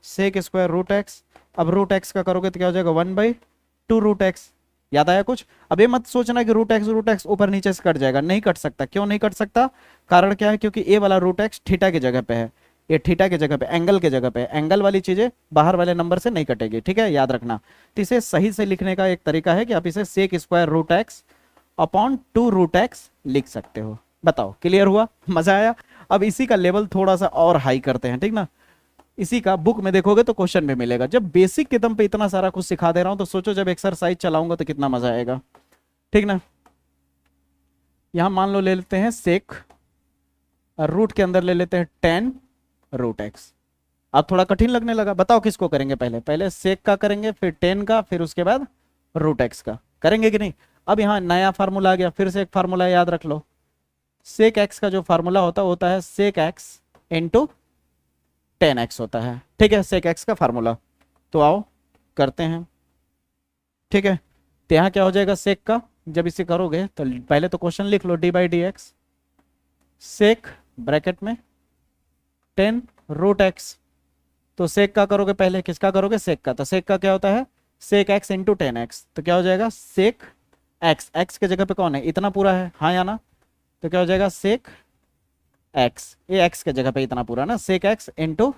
Speaker 1: सेक स्क्वायर रूट एक्स। अब रूट एक्स का करोगे तो क्या हो जाएगा 1/2 रूट एक्स। याद आया कुछ। अब ये मत सोचना कि रूट एक्स ऊपर नीचे से कट जाएगा, नहीं कट सकता। क्यों नहीं कट सकता, कारण क्या है, क्योंकि ए वाला रूट एक्स थीटा की जगह पे है, ये थीटा की जगह पे एंगल के जगह पे, एंगल वाली चीजें बाहर वाले नंबर से नहीं कटेगी, ठीक है याद रखना। तो इसे सही से लिखने का एक तरीका है कि आप इसे sec square root x upon 2 root x लिख सकते हो। बताओ क्लियर हुआ, मजा आया। अब इसी का लेवल थोड़ा सा और हाई करते हैं, ठीक ना। इसी का बुक में देखोगे तो क्वेश्चन में मिलेगा। जब बेसिक के दम पे इतना सारा कुछ सिखा दे रहा हूं तो सोचो जब एक्सरसाइज चलाऊंगा तो कितना मजा आएगा, ठीक ना। यहां मान लो ले लेते हैं सेक, रूट के अंदर ले लेते हैं 10 रूट एक्स। अब थोड़ा कठिन लगने लगा, बताओ किसको करेंगे, पहले सेक का करेंगे फिर 10 का फिर उसके बाद रूट एक्स का करेंगे कि नहीं। अब यहाँ नया फार्मूला आ गया, फिर से एक फार्मूला याद रख लो। सेक एक्स का जो फार्मूला होता है सेक एक्स इंटू 10x होता है, ठीक है सेक एक्स का फार्मूला। तो आओ करते हैं, ठीक है। तो यहाँ क्या हो जाएगा सेक का, जब इसे करोगे तो पहले तो क्वेश्चन लिख लो, d by d x sec bracket में 10 रूट एक्स। तो सेक का करोगे पहले, किसका करोगे सेक का, तो सेक का क्या होता है सेक एक्स इंटू 10x। तो क्या हो जाएगा सेक एक्स, एक्स के जगह पे कौन है इतना पूरा है, हाँ या ना। तो क्या हो जाएगा सेक एक्स, ये एक्स के जगह पे इतना पूरा ना, सेक एक्स इंटू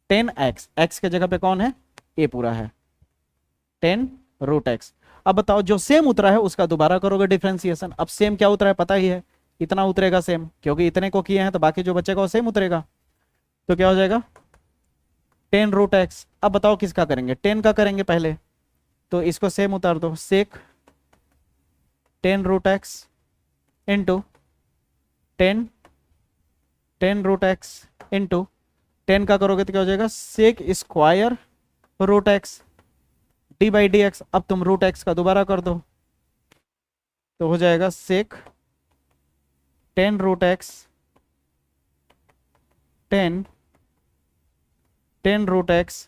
Speaker 1: 10x, एक्स के जगह पे कौन है ये पूरा है 10 रूट एक्स। अब बताओ जो सेम उतरा है उसका दोबारा करोगे डिफरेंशिएशन। अब सेम क्या उतरा है पता ही है, इतना उतरेगा सेम, क्योंकि इतने को किए हैं तो बाकी जो बचेगा वो सेम उतरेगा। तो क्या हो जाएगा 10 रूट एक्स। अब बताओ किसका करेंगे, 10 का करेंगे पहले, तो इसको सेम उतार दो, sec 10 root x into 10 root x into 10 का करोगे तो क्या हो जाएगा sec square root x d by d x. अब तुम रूट एक्स का दोबारा कर दो तो हो जाएगा sec 10 root x 10 root x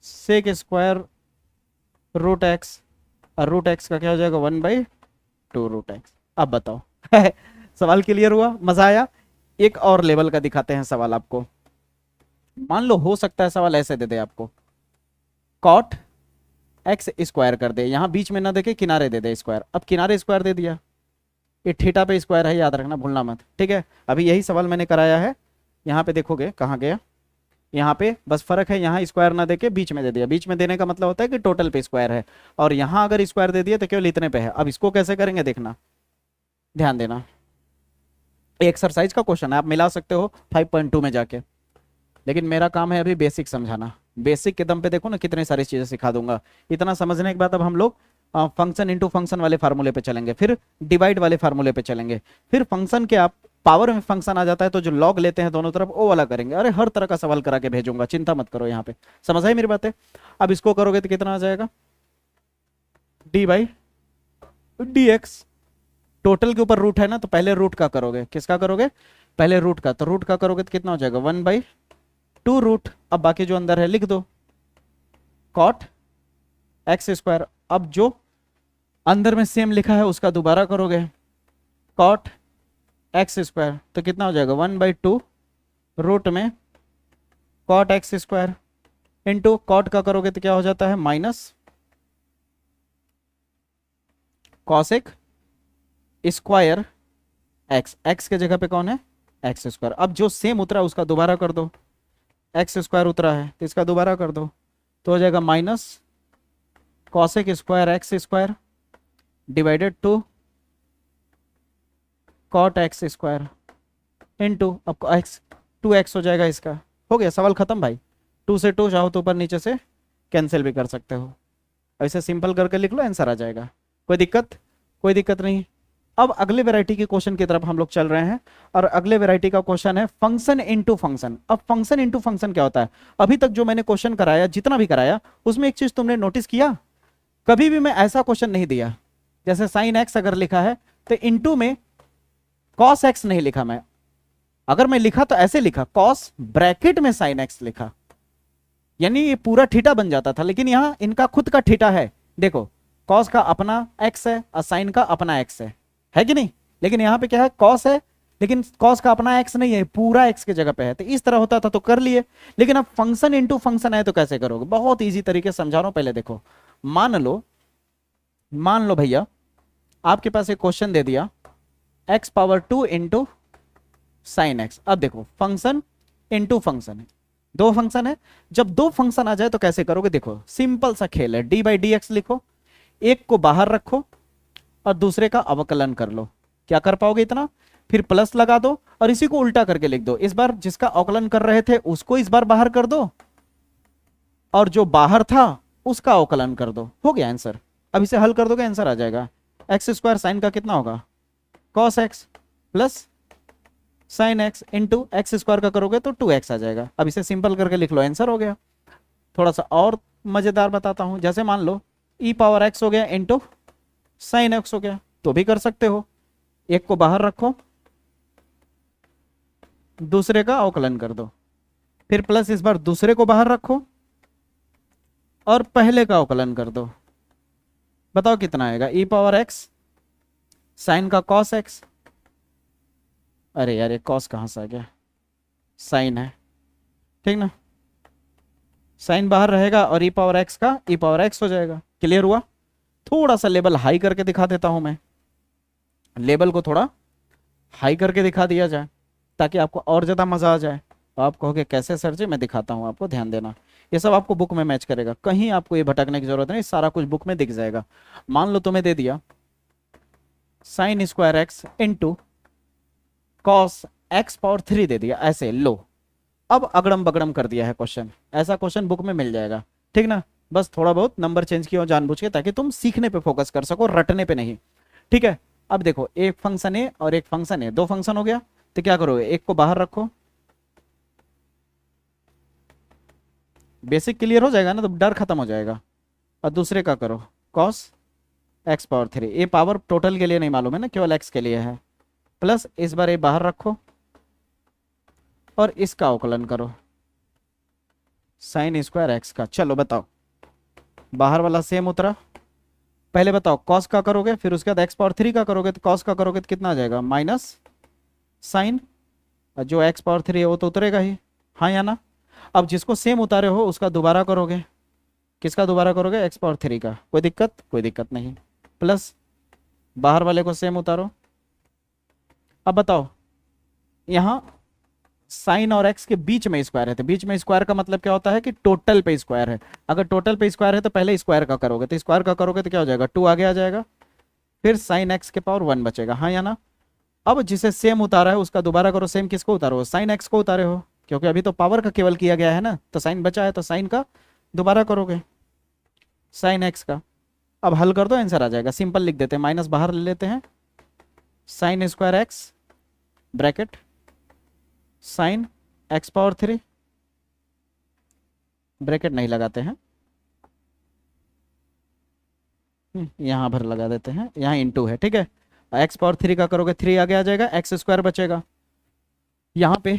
Speaker 1: sec square root x, और रूट एक्स का क्या हो जाएगा 1/2 रूट एक्स। अब बताओ सवाल क्लियर हुआ, मजा आया। एक और लेवल का दिखाते हैं सवाल आपको। मान लो हो सकता है सवाल ऐसे दे दे आपको, कॉट एक्स स्क्वायर कर दे, यहां बीच में ना देके किनारे दे दे स्क्वायर। अब किनारे स्क्वायर दे दिया, ये थीटा पे स्क्वायर है, याद रखना भूलना मत, ठीक है। अभी यही सवाल मैंने कराया है, यहाँ पे देखोगे कहाँ गया, यहाँ पे बस फर्क है, यहाँ स्क्वायर ना देके बीच में दे दिया। बीच में देने का मतलब होता है कि टोटल पे स्क्वायर है, और यहाँ अगर स्क्वायर दे दिया तो केवल इतने पे है। अब इसको कैसे करेंगे देखना, ध्यान देना, एक्सरसाइज का क्वेश्चन है, आप मिला सकते हो 5.2 में जाके, लेकिन मेरा काम है अभी बेसिक समझाना। बेसिक के दम पे देखो ना कितनी सारी चीजें सिखा दूंगा। इतना समझने के बाद अब हम लोग फंक्शन इंटू फंक्शन वाले फार्मूले पे चलेंगे, फिर डिवाइड वाले फार्मूले पे चलेंगे, फिर फंक्शन के आप पावर में फंक्शन आ जाता है तो जो लॉग लेते हैं दोनों तरफ वो वाला करेंगे। अरे हर तरह का सवाल करा के भेजूंगा, चिंता मत करो, यहाँ पे समझ आई मेरी बातें। अब इसको करोगे तो कितना आ जाएगा D by d x, total के ऊपर रूट है ना, तो पहले रूट का करोगे, किसका करोगे पहले रूट का, तो रूट का करोगे तो कितना हो जाएगा 1/2 टू रूट, अब बाकी जो अंदर है लिख दो, कॉट एक्स स्क्वायर। अब जो अंदर में सेम लिखा है उसका दोबारा करोगे, कॉट एक्स स्क्वायर, तो कितना हो जाएगा 1/2 रूट में cot x square into cot का करोगे तो क्या हो जाता है minus cosec square x, x के जगह पे कौन है एक्स स्क्वायर। अब जो सेम उतरा उसका दोबारा कर दो, एक्स स्क्वायर उतरा है तो इसका दोबारा कर दो, तो हो जाएगा minus cosec square x square divided to cot x square into, अब एक्स 2x हो जाएगा, इसका हो गया सवाल खत्म भाई। 2 से 2 चाहो तो ऊपर नीचे से कैंसिल भी कर सकते हो, ऐसे सिंपल करके लिख लो आंसर आ जाएगा। कोई दिक्कत? कोई दिक्कत नहीं। अब अगले वैरायटी के क्वेश्चन की तरफ हम लोग चल रहे हैं और अगले वैरायटी का क्वेश्चन है फंक्शन इनटू फंक्शन। अब फंक्शन इनटू फंक्शन क्या होता है? अभी तक जो मैंने क्वेश्चन कराया, जितना भी कराया, उसमें एक चीज तुमने नोटिस किया, कभी भी मैं ऐसा क्वेश्चन नहीं दिया जैसे साइन एक्स अगर लिखा है तो इनटू में कॉस एक्स नहीं लिखा मैं, अगर मैं लिखा तो ऐसे लिखा कॉस ब्रैकेट में साइन एक्स लिखा, यानी ये पूरा थीटा बन जाता था। लेकिन यहां इनका खुद का थीटा है, देखो कॉस का अपना एक्स है और साइन का अपना एक्स है कि नहीं? लेकिन यहां पे क्या है, कॉस है लेकिन कॉस का अपना एक्स नहीं है, पूरा एक्स की जगह पे है। तो इस तरह होता था तो कर लिए, लेकिन अब फंक्शन इनटू फंक्शन है तो कैसे करोगे? बहुत इजी तरीके से समझा रहा हूं। पहले देखो, मान लो भैया आपके पास एक क्वेश्चन दे दिया x⁻² इंटू साइन एक्स। अब देखो फंक्शन इनटू फंक्शन है, दो फंक्शन है, जब दो फंक्शन आ जाए तो कैसे करोगे? देखो सिंपल सा खेल है, d/dx लिखो, एक को बाहर रखो और दूसरे का अवकलन कर लो। क्या कर पाओगे इतना? फिर प्लस लगा दो और इसी को उल्टा करके लिख दो। इस बार जिसका अवकलन कर रहे थे उसको इस बार बाहर कर दो और जो बाहर था उसका अवकलन कर दो, हो गया आंसर। अब इसे हल कर दोगे आंसर आ जाएगा। एक्स स्क्वायर साइन का कितना होगा? Cos x plus sine x into x square का करोगे तो 2x आ जाएगा। अब इसे सिंपल करके लिख लो, आंसर हो गया। थोड़ा सा और मजेदार बताता हूं, जैसे मान लो e⁻x हो गया इंटू साइन एक्स हो गया, तो भी कर सकते हो। एक को बाहर रखो, दूसरे का अवकलन कर दो, फिर प्लस इस बार दूसरे को बाहर रखो और पहले का अवकलन कर दो। बताओ कितना आएगा? e⁻x साइन का कॉस एक्स, अरे यार ये कॉस कहां से आ गया, साइन है ठीक ना, साइन बाहर रहेगा और e⁻x का e⁻x हो जाएगा। क्लियर हुआ? थोड़ा सा लेवल हाई करके दिखा देता हूं मैं, लेवल को थोड़ा हाई करके दिखा दिया जाए ताकि आपको और ज्यादा मजा आ जाए। तो आप कहोगे कैसे सर जी? मैं दिखाता हूं आपको, ध्यान देना। ये सब आपको बुक में मैच करेगा, कहीं आपको ये भटकने की जरूरत नहीं, सारा कुछ बुक में दिख जाएगा। मान लो तुम्हें दे दिया sign square x into cos x⁻³ दे दिया, ऐसे लो। अब अगड़म बगड़म कर दिया है क्वेश्चन, ऐसा क्वेश्चन बुक में मिल जाएगा ठीक ना। बस थोड़ा बहुत नंबर चेंज किया जानबूझ के, ताकि तुम सीखने पे फोकस कर सको, रटने पे नहीं, ठीक है। अब देखो एक फंक्शन है और एक फंक्शन है, दो फंक्शन हो गया, तो क्या करोगे? एक को बाहर रखो, बेसिक क्लियर हो जाएगा ना, तो डर खत्म हो जाएगा, और दूसरे का करो कॉस x⁻³। ये पावर टोटल के लिए नहीं मालूम है ना, केवल x के लिए है। प्लस इस बार ये बाहर रखो और इसका अवकलन करो साइन स्क्वायर एक्स का। चलो बताओ, बाहर वाला सेम उतरा, पहले बताओ कॉस का करोगे, फिर उसके बाद x⁻³ का करोगे, तो कॉस का करोगे तो कितना आ जाएगा? माइनस साइन, जो x⁻³ है वो तो उतरेगा ही, हाँ या ना? अब जिसको सेम उतारे हो उसका दोबारा करोगे, किसका दोबारा करोगे? x⁻³ का। कोई दिक्कत? कोई दिक्कत नहीं। प्लस बाहर वाले को सेम उतारो। अब बताओ, यहां साइन और एक्स के बीच में स्क्वायर है, तो बीच में स्क्वायर का मतलब क्या होता है कि टोटल पे स्क्वायर है। अगर टोटल पे स्क्वायर है तो पहले स्क्वायर का करोगे, तो स्क्वायर का करोगे तो क्या हो जाएगा? 2 आगे आ जाएगा, फिर साइन एक्स के पावर 1 बचेगा, हाँ या ना? अब जिसे सेम उतारा है उसका दोबारा करो। सेम किसको उतारो? साइन एक्स को उतारे हो, क्योंकि अभी तो पावर का केवल किया गया है ना, तो साइन बचा है तो साइन का दोबारा करोगे, साइन एक्स का। अब हल कर दो, आंसर आ जाएगा। सिंपल लिख देते हैं, माइनस बाहर ले लेते हैं, sine square x bracket sine x⁻³ bracket नहीं लगाते हैं, यहां भर लगा देते हैं, यहां इंटू है, ठीक है। x⁻³ का करोगे 3 आगे आ जाएगा, x² बचेगा, यहां पे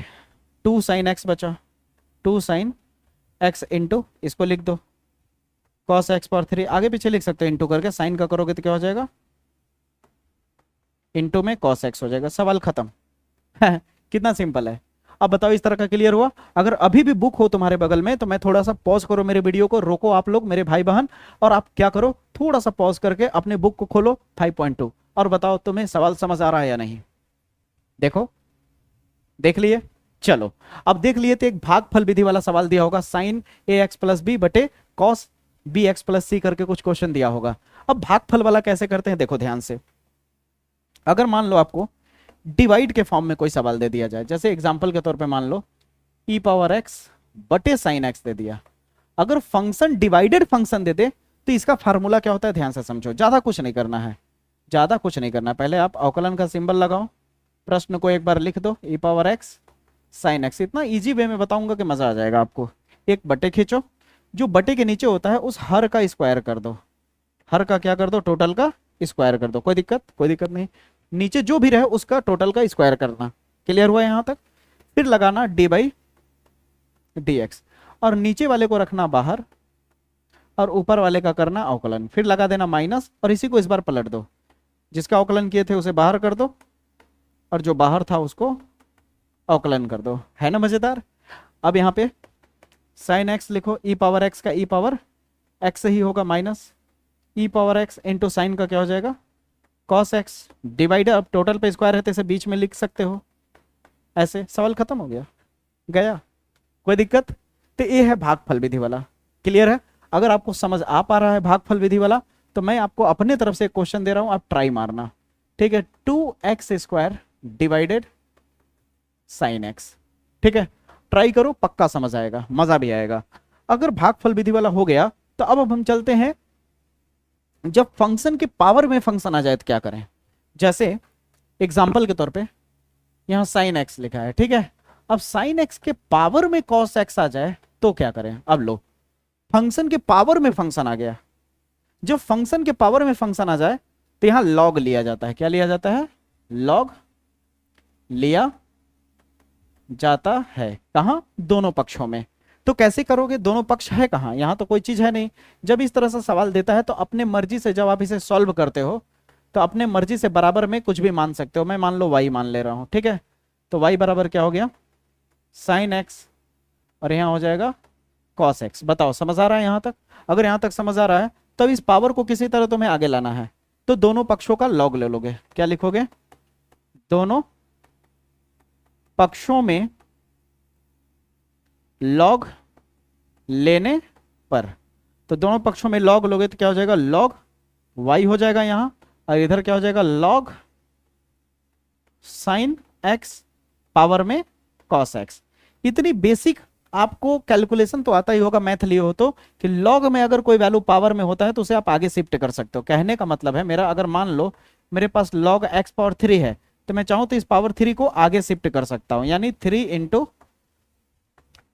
Speaker 1: 2 साइन एक्स बचा, 2 साइन एक्स इंटू, इसको लिख दो कॉस एक्स पावर 3, आगे पीछे लिख सकते हो इंटू करके, साइन का करोगे तो क्या हो जाएगा, इंटू में कॉस एक्स हो जाएगा, सवाल खत्म। कितना सिंपल है। अब बताओ इस तरह का क्लियर हुआ। अगर अभी भी बुक हो तुम्हारे बगल में तो मैं थोड़ा सा पॉज करो, मेरे वीडियो को रोको आप लोग मेरे भाई बहन, और आप क्या करो, थोड़ा सा पॉज करके अपने बुक को खोलो 5.2 और बताओ तुम्हें सवाल समझ आ रहा है या नहीं। देखो, देख लिए, चलो अब देख लिए तो एक भागफल विधि वाला सवाल दिया होगा, साइन ए एक्स प्लस बी बटे कॉस बी एक्स प्लस सी करके कुछ क्वेश्चन दिया होगा। अब भागफल वाला कैसे करते हैं देखो ध्यान से। अगर मान लो आपको डिवाइड के फॉर्म में कोई सवाल दे दिया जाए, जैसे एग्जांपल के तौर पे मान लो e पावर एक्स बटे साइन एक्स दे दिया, अगर फंक्शन डिवाइडेड फंक्शन दे दे तो इसका फार्मूला क्या होता है, ध्यान से समझो, ज्यादा कुछ नहीं करना है, ज्यादा कुछ नहीं करना। पहले आप अवकलन का सिंबल लगाओ, प्रश्न को एक बार लिख दो, e power x sine x, इतना इजी वे में बताऊंगा कि मजा आ जाएगा आपको। एक बटे खींचो, जो बटे के नीचे होता है उस हर का स्क्वायर कर दो, हर का क्या कर दो, टोटल का स्क्वायर कर दो, कोई दिक्कत, कोई दिक्कत नहीं, नीचे जो भी रहे उसका टोटल का स्क्वायर करना। क्लियर हुआ यहां तक। फिर लगाना डी बाई डी एक्स, और नीचे वाले को रखना बाहर और ऊपर वाले का करना अवकलन, फिर लगा देना माइनस, और इसी को इस बार पलट दो, जिसका अवकलन किए थे उसे बाहर कर दो और जो बाहर था उसको अवकलन कर दो। है ना मजेदार। अब यहाँ पे साइन एक्स लिखो, ई पावर एक्स का ई पावर एक्स ही होगा माइनस ई पावर एक्स इंटू साइन का क्या हो जाएगा, कॉस एक्स डिवाइड, अब टोटल पे स्क्वायर है तो इसे बीच में लिख सकते हो ऐसे, सवाल खत्म हो गया, गया, कोई दिक्कत। तो ये है भागफल विधि वाला। क्लियर है। अगर आपको समझ आ पा रहा है भागफल विधि वाला तो मैं आपको अपने तरफ से एक क्वेश्चन दे रहा हूं, आप ट्राई मारना, ठीक है। 2x² डिवाइडेड साइन एक्स, ठीक है, ट्राई करो, पक्का समझ आएगा, मजा भी आएगा। अगर भागफल विधि वाला हो गया तो अब हम चलते हैं, जब फंक्शन के पावर में फंक्शन आ जाए तो क्या करें। जैसे एग्जांपल के तौर पे यहां साइन एक्स लिखा है, ठीक है, अब साइन एक्स के पावर में कॉस एक्स आ जाए तो क्या करें। अब लो, फंक्शन के पावर में फंक्शन आ गया, जब फंक्शन के पावर में फंक्शन आ जाए तो यहां लॉग लिया जाता है। क्या लिया जाता है, लॉग लिया जाता है, कहां, दोनों पक्षों में। तो कैसे करोगे, दोनों पक्ष है कहां, यहां तो कोई चीज है नहीं। जब इस तरह से सवाल देता है तो अपने मर्जी से, जब आप इसे सॉल्व करते हो तो अपने मर्जी से बराबर में कुछ भी मान सकते हो। मैं मान लो y मान ले रहा हूं, ठीक है, तो y बराबर क्या हो गया, साइन एक्स, और यहां हो जाएगा कॉस एक्स। बताओ समझ आ रहा है यहां तक। अगर यहां तक समझ आ रहा है तब इस पावर को किसी तरह तुम्हें आगे लाना है, तो दोनों पक्षों का लॉग ले लोगे। क्या लिखोगे, दोनों पक्षों में लॉग लेने पर, तो दोनों पक्षों में लॉग लोगे तो क्या हो जाएगा, लॉग y हो जाएगा यहां, और इधर क्या हो जाएगा, लॉग साइन एक्स पावर में कॉस एक्स। इतनी बेसिक आपको कैलकुलेशन तो आता ही होगा, मैथ लिए हो तो, कि लॉग में अगर कोई वैल्यू पावर में होता है तो उसे आप आगे शिफ्ट कर सकते हो। कहने का मतलब है मेरा, अगर मान लो मेरे पास लॉग एक्स पावर 3 है तो मैं चाहूं तो इस पावर 3 को आगे शिफ्ट कर सकता हूं, यानी 3 इंटू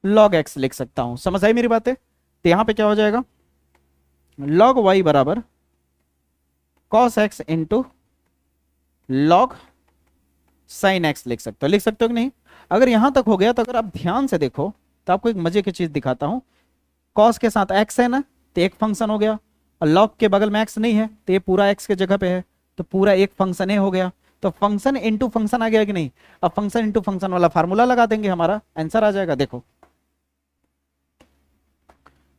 Speaker 1: लॉग एक्स लिख सकता हूं। समझ आई मेरी बातें। तो यहां पे क्या हो जाएगा, लॉग वाई बराबर cos x into log sine x लिख सकते हो। लिख सकते हो कि नहीं। अगर यहां तक हो गया तो अगर आप ध्यान से देखो तो आपको एक मजे की चीज दिखाता हूं। कॉस के साथ एक्स है ना, तो एक फंक्शन हो गया, और लॉग के बगल में एक्स नहीं है तो ये पूरा एक्स के जगह पे है, तो पूरा एक फंक्शन है हो गया। तो फंक्शन इंटू फंक्शन आ गया कि नहीं। अब फंक्शन इंटू फंक्शन वाला फार्मूला लगा देंगे, हमारा आंसर आ जाएगा। देखो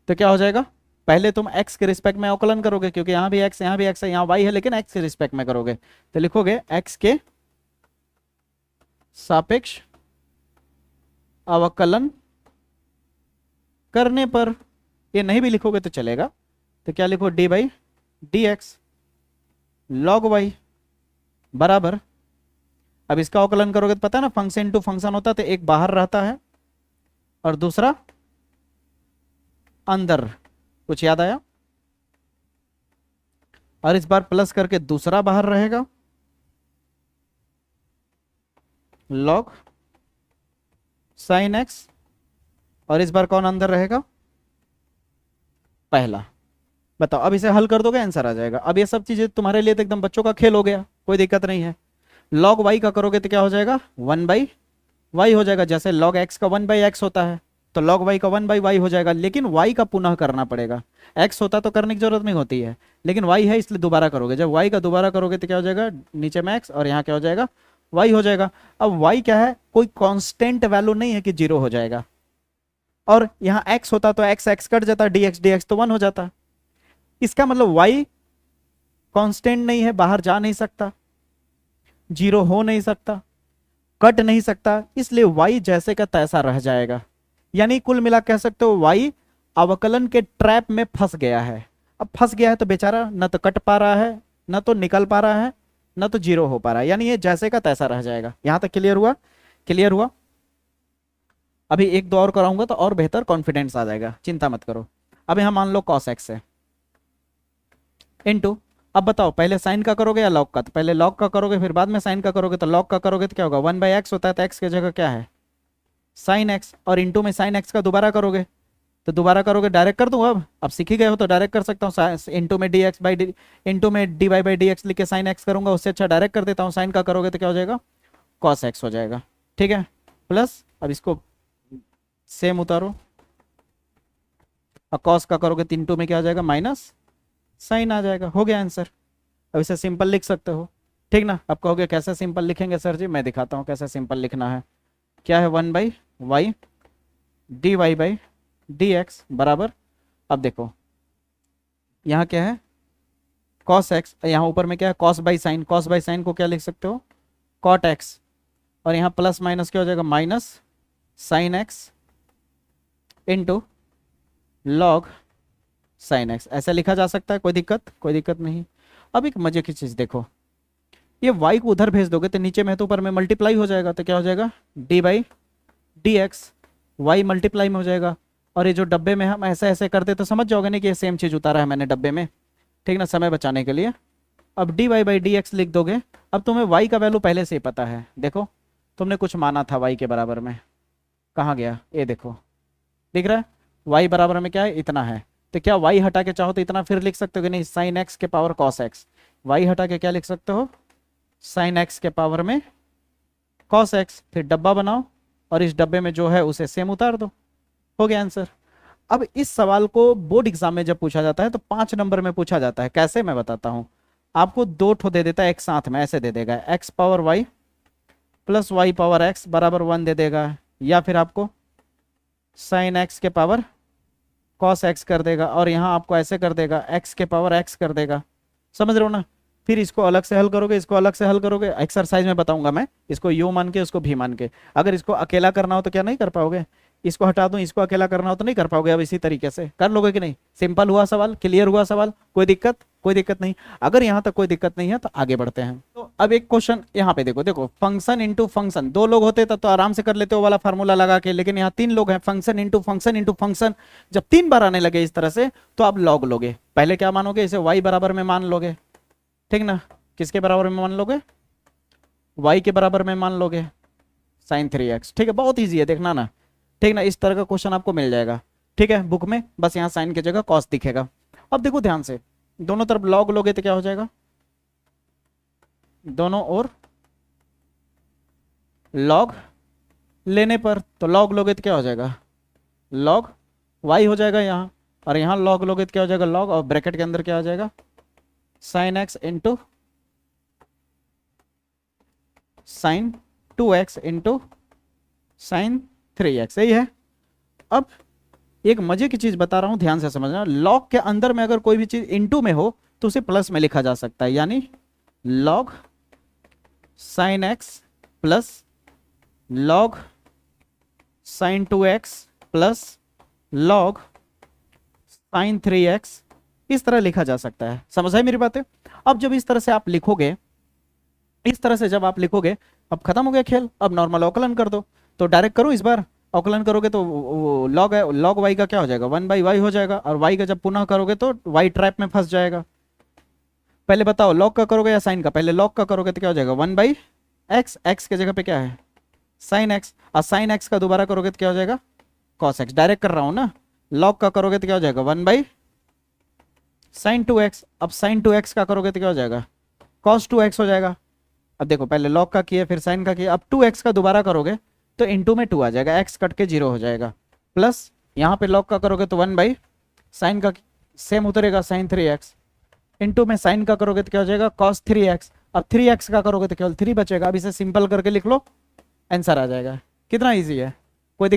Speaker 1: तो क्या हो जाएगा, पहले तुम x के रिस्पेक्ट में अवकलन करोगे, क्योंकि यहां भी x यहां भी x है, यहां y है, लेकिन x के रिस्पेक्ट में करोगे तो लिखोगे x के सापेक्ष अवकलन करने पर, ये नहीं भी लिखोगे तो चलेगा, तो क्या लिखो, d by d x log y बराबर, अब इसका अवकलन करोगे तो पता है ना, फंक्शन इंटू फंक्शन होता है तो एक बाहर रहता है और दूसरा अंदर। कुछ याद आया, और इस बार प्लस करके दूसरा बाहर रहेगा, लॉग साइन एक्स, और इस बार कौन अंदर रहेगा, पहला। बताओ अब इसे हल कर दोगे, आंसर आ जाएगा। अब ये सब चीजें तुम्हारे लिए तो एकदम बच्चों का खेल हो गया, कोई दिक्कत नहीं है। लॉग वाई का करोगे तो क्या हो जाएगा, 1/y हो जाएगा, जैसे लॉग एक्स का 1/x होता है, तो log y का 1/y हो जाएगा, लेकिन y का पुनः करना पड़ेगा। x होता तो करने की जरूरत नहीं होती है, लेकिन y है इसलिए दोबारा करोगे। जब y का दोबारा करोगे तो क्या हो जाएगा, नीचे में x और यहाँ क्या हो जाएगा, y हो जाएगा। अब y क्या है, कोई कांस्टेंट वैल्यू नहीं है कि 0 हो जाएगा, और यहाँ x होता तो x कट जाता, dx तो 1 हो जाता। इसका मतलब y कांस्टेंट नहीं है, बाहर जा नहीं सकता, 0 हो नहीं सकता, कट नहीं सकता, इसलिए y जैसे का तैसा रह जाएगा। यानी कुल मिला कह सकते हो y अवकलन के ट्रैप में फंस गया है। अब फंस गया है तो बेचारा न तो कट पा रहा है, न तो निकल पा रहा है, न तो 0 हो पा रहा है, यानी ये जैसे का तैसा रह जाएगा। यहां तक क्लियर हुआ? क्लियर हुआ? अभी एक दो और कराऊंगा तो और बेहतर कॉन्फिडेंस आ जाएगा, चिंता मत करो। अब यहां मान लो cos x है इनटू, अब बताओ पहले साइन का करोगे या लॉग का? तो पहले लॉग का करोगे फिर बाद में साइन का करोगे, तो लॉग का करोगे तो क्या होगा, 1/x होता है, तो x की जगह क्या है, साइन x, और इंटू में साइन x का दोबारा करोगे, तो दोबारा करोगे, डायरेक्ट कर दूं। अब सीख ही गए हो तो डायरेक्ट कर सकता हूँ, इंटू में इंटू में dy/dx लिख के साइन x करूंगा, उससे अच्छा डायरेक्ट कर देता हूँ। साइन का करोगे तो क्या हो जाएगा, cos x हो जाएगा, ठीक है, प्लस, अब इसको सेम उतारो, और cos का करोगे तो इंटू में क्या आ जाएगा, माइनस साइन आ जाएगा। हो गया आंसर। अब इसे सिंपल लिख सकते हो, ठीक ना। अब कहोगे कैसे सिंपल लिखेंगे सर जी, मैं दिखाता हूँ कैसे सिंपल लिखना है। क्या है, 1/y dy/dx बराबर, अब देखो यहाँ क्या है, cos x, यहाँ ऊपर में क्या है, cos by sine, cos by sine को क्या लिख सकते हो, cot x, और यहाँ प्लस माइनस क्या हो जाएगा, minus sine x into log sine x। ऐसा लिखा जा सकता है, कोई दिक्कत? कोई दिक्कत नहीं। अब एक मजे की चीज देखो, ये y को उधर भेज दोगे तो नीचे में तो ऊपर में मल्टीप्लाई हो जाएगा, तो क्या हो जाएगा, d/dx, y मल्टीप्लाई में हो जाएगा। और ये जो डब्बे में हम ऐसे ऐसे करते तो समझ जाओगे ना कि ये सेम चीज उतारा है मैंने डब्बे में, ठीक ना, समय बचाने के लिए। अब dy/dx लिख दोगे। अब तुम्हें y का वैल्यू पहले से ही पता है, देखो तुमने कुछ माना था y के बराबर में, कहाँ गया, ये देखो दिख रहा है, y बराबर में क्या है, इतना है। तो क्या y हटा के चाहो तो इतना फिर लिख सकते हो कि नहीं, साइन x के पावर cos x, y हटा के क्या लिख सकते हो, साइन x के पावर में cos x, फिर डब्बा बनाओ और इस डब्बे में जो है उसे सेम उतार दो, हो गया आंसर। अब इस सवाल को बोर्ड एग्जाम में जब पूछा जाता है तो 5 नंबर में पूछा जाता है। कैसे, मैं बताता हूं आपको। 2 ठो दे देता है एक साथ में, ऐसे दे देगा, x power y plus y power x बराबर 1 दे देगा, या फिर आपको साइन x के पावर cos x कर देगा, और यहाँ आपको ऐसे कर देगा, x के पावर x कर देगा। समझ रहे हो ना। फिर इसको अलग से हल करोगे, इसको अलग से हल करोगे, एक्सरसाइज में बताऊंगा मैं, इसको यू मान के उसको भी मान के। अगर इसको अकेला करना हो तो क्या नहीं कर पाओगे, इसको हटा दूं, इसको अकेला करना हो तो नहीं कर पाओगे। अब इसी तरीके से कर लोगे कि नहीं। सिंपल हुआ सवाल, क्लियर हुआ सवाल, कोई दिक्कत? कोई दिक्कत नहीं। अगर यहाँ तक कोई दिक्कत नहीं है तो आगे बढ़ते हैं। तो अब एक क्वेश्चन यहाँ पे देखो, देखो फंक्शन इंटू फंक्शन, 2 लोग होते तो आराम से कर लेते हो वाला फार्मूला लगा के, लेकिन यहाँ 3 लोग हैं, function into function into function. जब 3 बार आने लगे इस तरह से तो आप लॉग लोगे। पहले क्या मानोगे, इसे y बराबर में मान लोगे, ठीक ना। किसके बराबर में मान लोगे, y के बराबर में मान लोगे, साइन 3x, ठीक है, बहुत ईजी है, देखना ना, ठीक ना। इस तरह का क्वेश्चन आपको मिल जाएगा, ठीक है, बुक में। बस यहाँ साइन की जगह कॉस दिखेगा। अब देखो ध्यान से, दोनों तरफ लॉग लोगे तो क्या हो जाएगा, दोनों ओर लॉग लेने पर, तो लॉग लोगे तो क्या हो जाएगा, लॉग y हो जाएगा यहाँ, और यहाँ लॉग लोगे तो क्या हो जाएगा, लॉग, और ब्रैकेट के अंदर क्या आ जाएगा, sine x into sine 2x into sine 3x, यही है। अब एक मजे की चीज बता रहा हूं, ध्यान से समझना। लॉग के अंदर में अगर कोई भी चीज इनटू में हो तो उसे प्लस में लिखा जा सकता है, यानी log sine x plus log sign 2x plus log sign 3x, इस तरह लिखा जा सकता है। समझ आई मेरी बातें। अब जब इस तरह से आप लिखोगे, इस तरह से जब आप लिखोगे, अब खत्म हो गया खेल। अब नॉर्मल अवकलन कर दो, तो डायरेक्ट करो, इस बार अवकलन करोगे तो लॉग है, लॉग y का क्या हो जाएगा, 1/y हो जाएगा, और y का जब पुनः करोगे तो y ट्रैप में फंस जाएगा। पहले बताओ लॉग का करोगे या साइन का, पहले लॉग का करोगे तो क्या हो जाएगा, 1/x, x के जगह पे क्या है, साइन x, और साइन x का दोबारा करोगे तो क्या हो जाएगा, cos x। डायरेक्ट कर रहा हूं ना। लॉग का करोगे तो क्या हो जाएगा, 1/sin 2x, अब sin 2x का करोगे तो क्या हो जाएगा, cos 2x हो जाएगा। अब देखो पहले लॉग का किया फिर साइन का किया, अब 2x का दोबारा करोगे तो इंटू में 2 आ जाएगा, x कट के 0 हो जाएगा। प्लस यहाँ पे लॉग का करोगे तो 1 बाई साइन का सेम उतरेगा साइन 3x, इंटू में साइन का करोगे तो क्या हो जाएगा cos 3x, अब 3x का करोगे तो केवल 3 बचेगा। अब इसे सिंपल करके लिख लो, आंसर आ जाएगा। कितना इजी है, कोई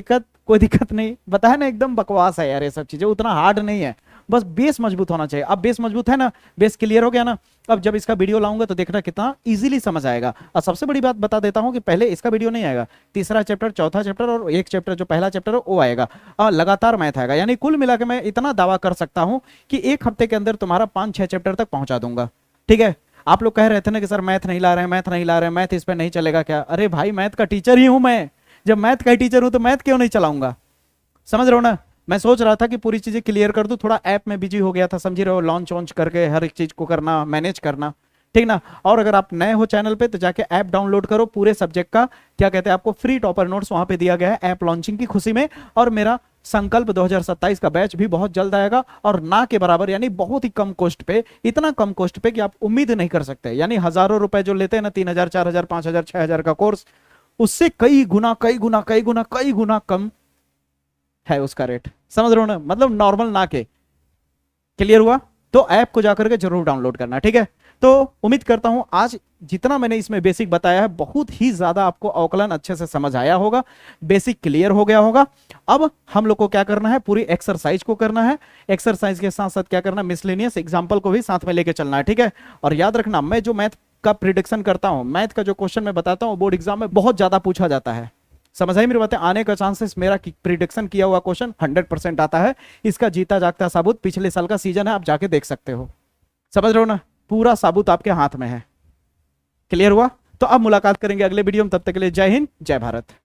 Speaker 1: दिक्कत नहीं। बताया ना एकदम बकवास है यार, ये सब चीजें उतना हार्ड नहीं है, बस बेस मजबूत होना चाहिए। अब बेस मजबूत है ना, बेस क्लियर हो गया ना, अब जब इसका वीडियो लाऊंगा तो देखना कितना इजीली समझ आएगा। और सबसे बड़ी बात बता देता हूं कि पहले इसका वीडियो नहीं आएगा, तीसरा चैप्टर, चौथा चैप्टर और एक चैप्टर जो पहला चैप्टर है वो आएगा, और लगातार मैथ आएगा। यानी कुल मिला के मैं इतना दावा कर सकता हूं कि एक हफ्ते के अंदर तुम्हारा 5-6 चैप्टर तक पहुंचा दूंगा। ठीक है, आप लोग कह रहे थे ना कि सर मैथ नहीं ला रहे हैं, मैथ नहीं ला रहे हैं, मैथ इस पर नहीं चलेगा क्या? अरे भाई मैथ का टीचर ही हूं मैं, जब मैथ का टीचर हूं तो मैथ क्यों नहीं चलाऊंगा? समझ रहे हो ना? मैं सोच रहा था कि पूरी चीजें क्लियर कर दूं, थोड़ा ऐप में बिजी हो गया था, समझ रहे हो, लॉन्च वॉन्च करके हर एक चीज को करना, मैनेज करना, ठीक ना। और अगर आप नए हो चैनल पे तो जाके ऐप डाउनलोड करो, पूरे सब्जेक्ट का क्या कहते हैं आपको फ्री टॉपर नोट्स वहां पे दिया गया है ऐप लॉन्चिंग की खुशी में। और मेरा संकल्प 2027 का बैच भी बहुत जल्द आएगा, और ना के बराबर, यानी बहुत ही कम कॉस्ट पे, इतना कम कॉस्ट पे कि आप उम्मीद नहीं कर सकते। यानी हजारों रुपए जो लेते हैं ना, 3,000, 4,000, 5,000, 6,000 का कोर्स, उससे कई गुना कम है उसका रेट। समझ रहे हो ना, मतलब नॉर्मल ना के। क्लियर हुआ? तो ऐप को जाकर के जरूर डाउनलोड करना, ठीक है। तो उम्मीद करता हूं आज जितना मैंने इसमें बेसिक बताया है बहुत ही ज्यादा आपको अवकलन अच्छे से समझ आया होगा, बेसिक क्लियर हो गया होगा। अब हम लोग को क्या करना है, पूरी एक्सरसाइज को करना है, एक्सरसाइज के साथ साथ क्या करना है, मिसलेनियस एग्जांपल को भी साथ में लेके चलना है, ठीक है। और याद रखना, मैं जो मैथ का प्रिडिक्शन करता हूं, मैथ का जो क्वेश्चन मैं बताता हूं, बोर्ड एग्जाम में बहुत ज्यादा पूछा जाता है। समझ आई मेरी बातें? आने का चांसेस, मेरा प्रिडिक्शन किया हुआ क्वेश्चन 100% आता है। इसका जीता जागता सबूत पिछले साल का सीजन है, आप जाके देख सकते हो। समझ रहे हो ना, पूरा सबूत आपके हाथ में है। क्लियर हुआ? तो अब मुलाकात करेंगे अगले वीडियो में, तब तक के लिए जय हिंद, जय भारत।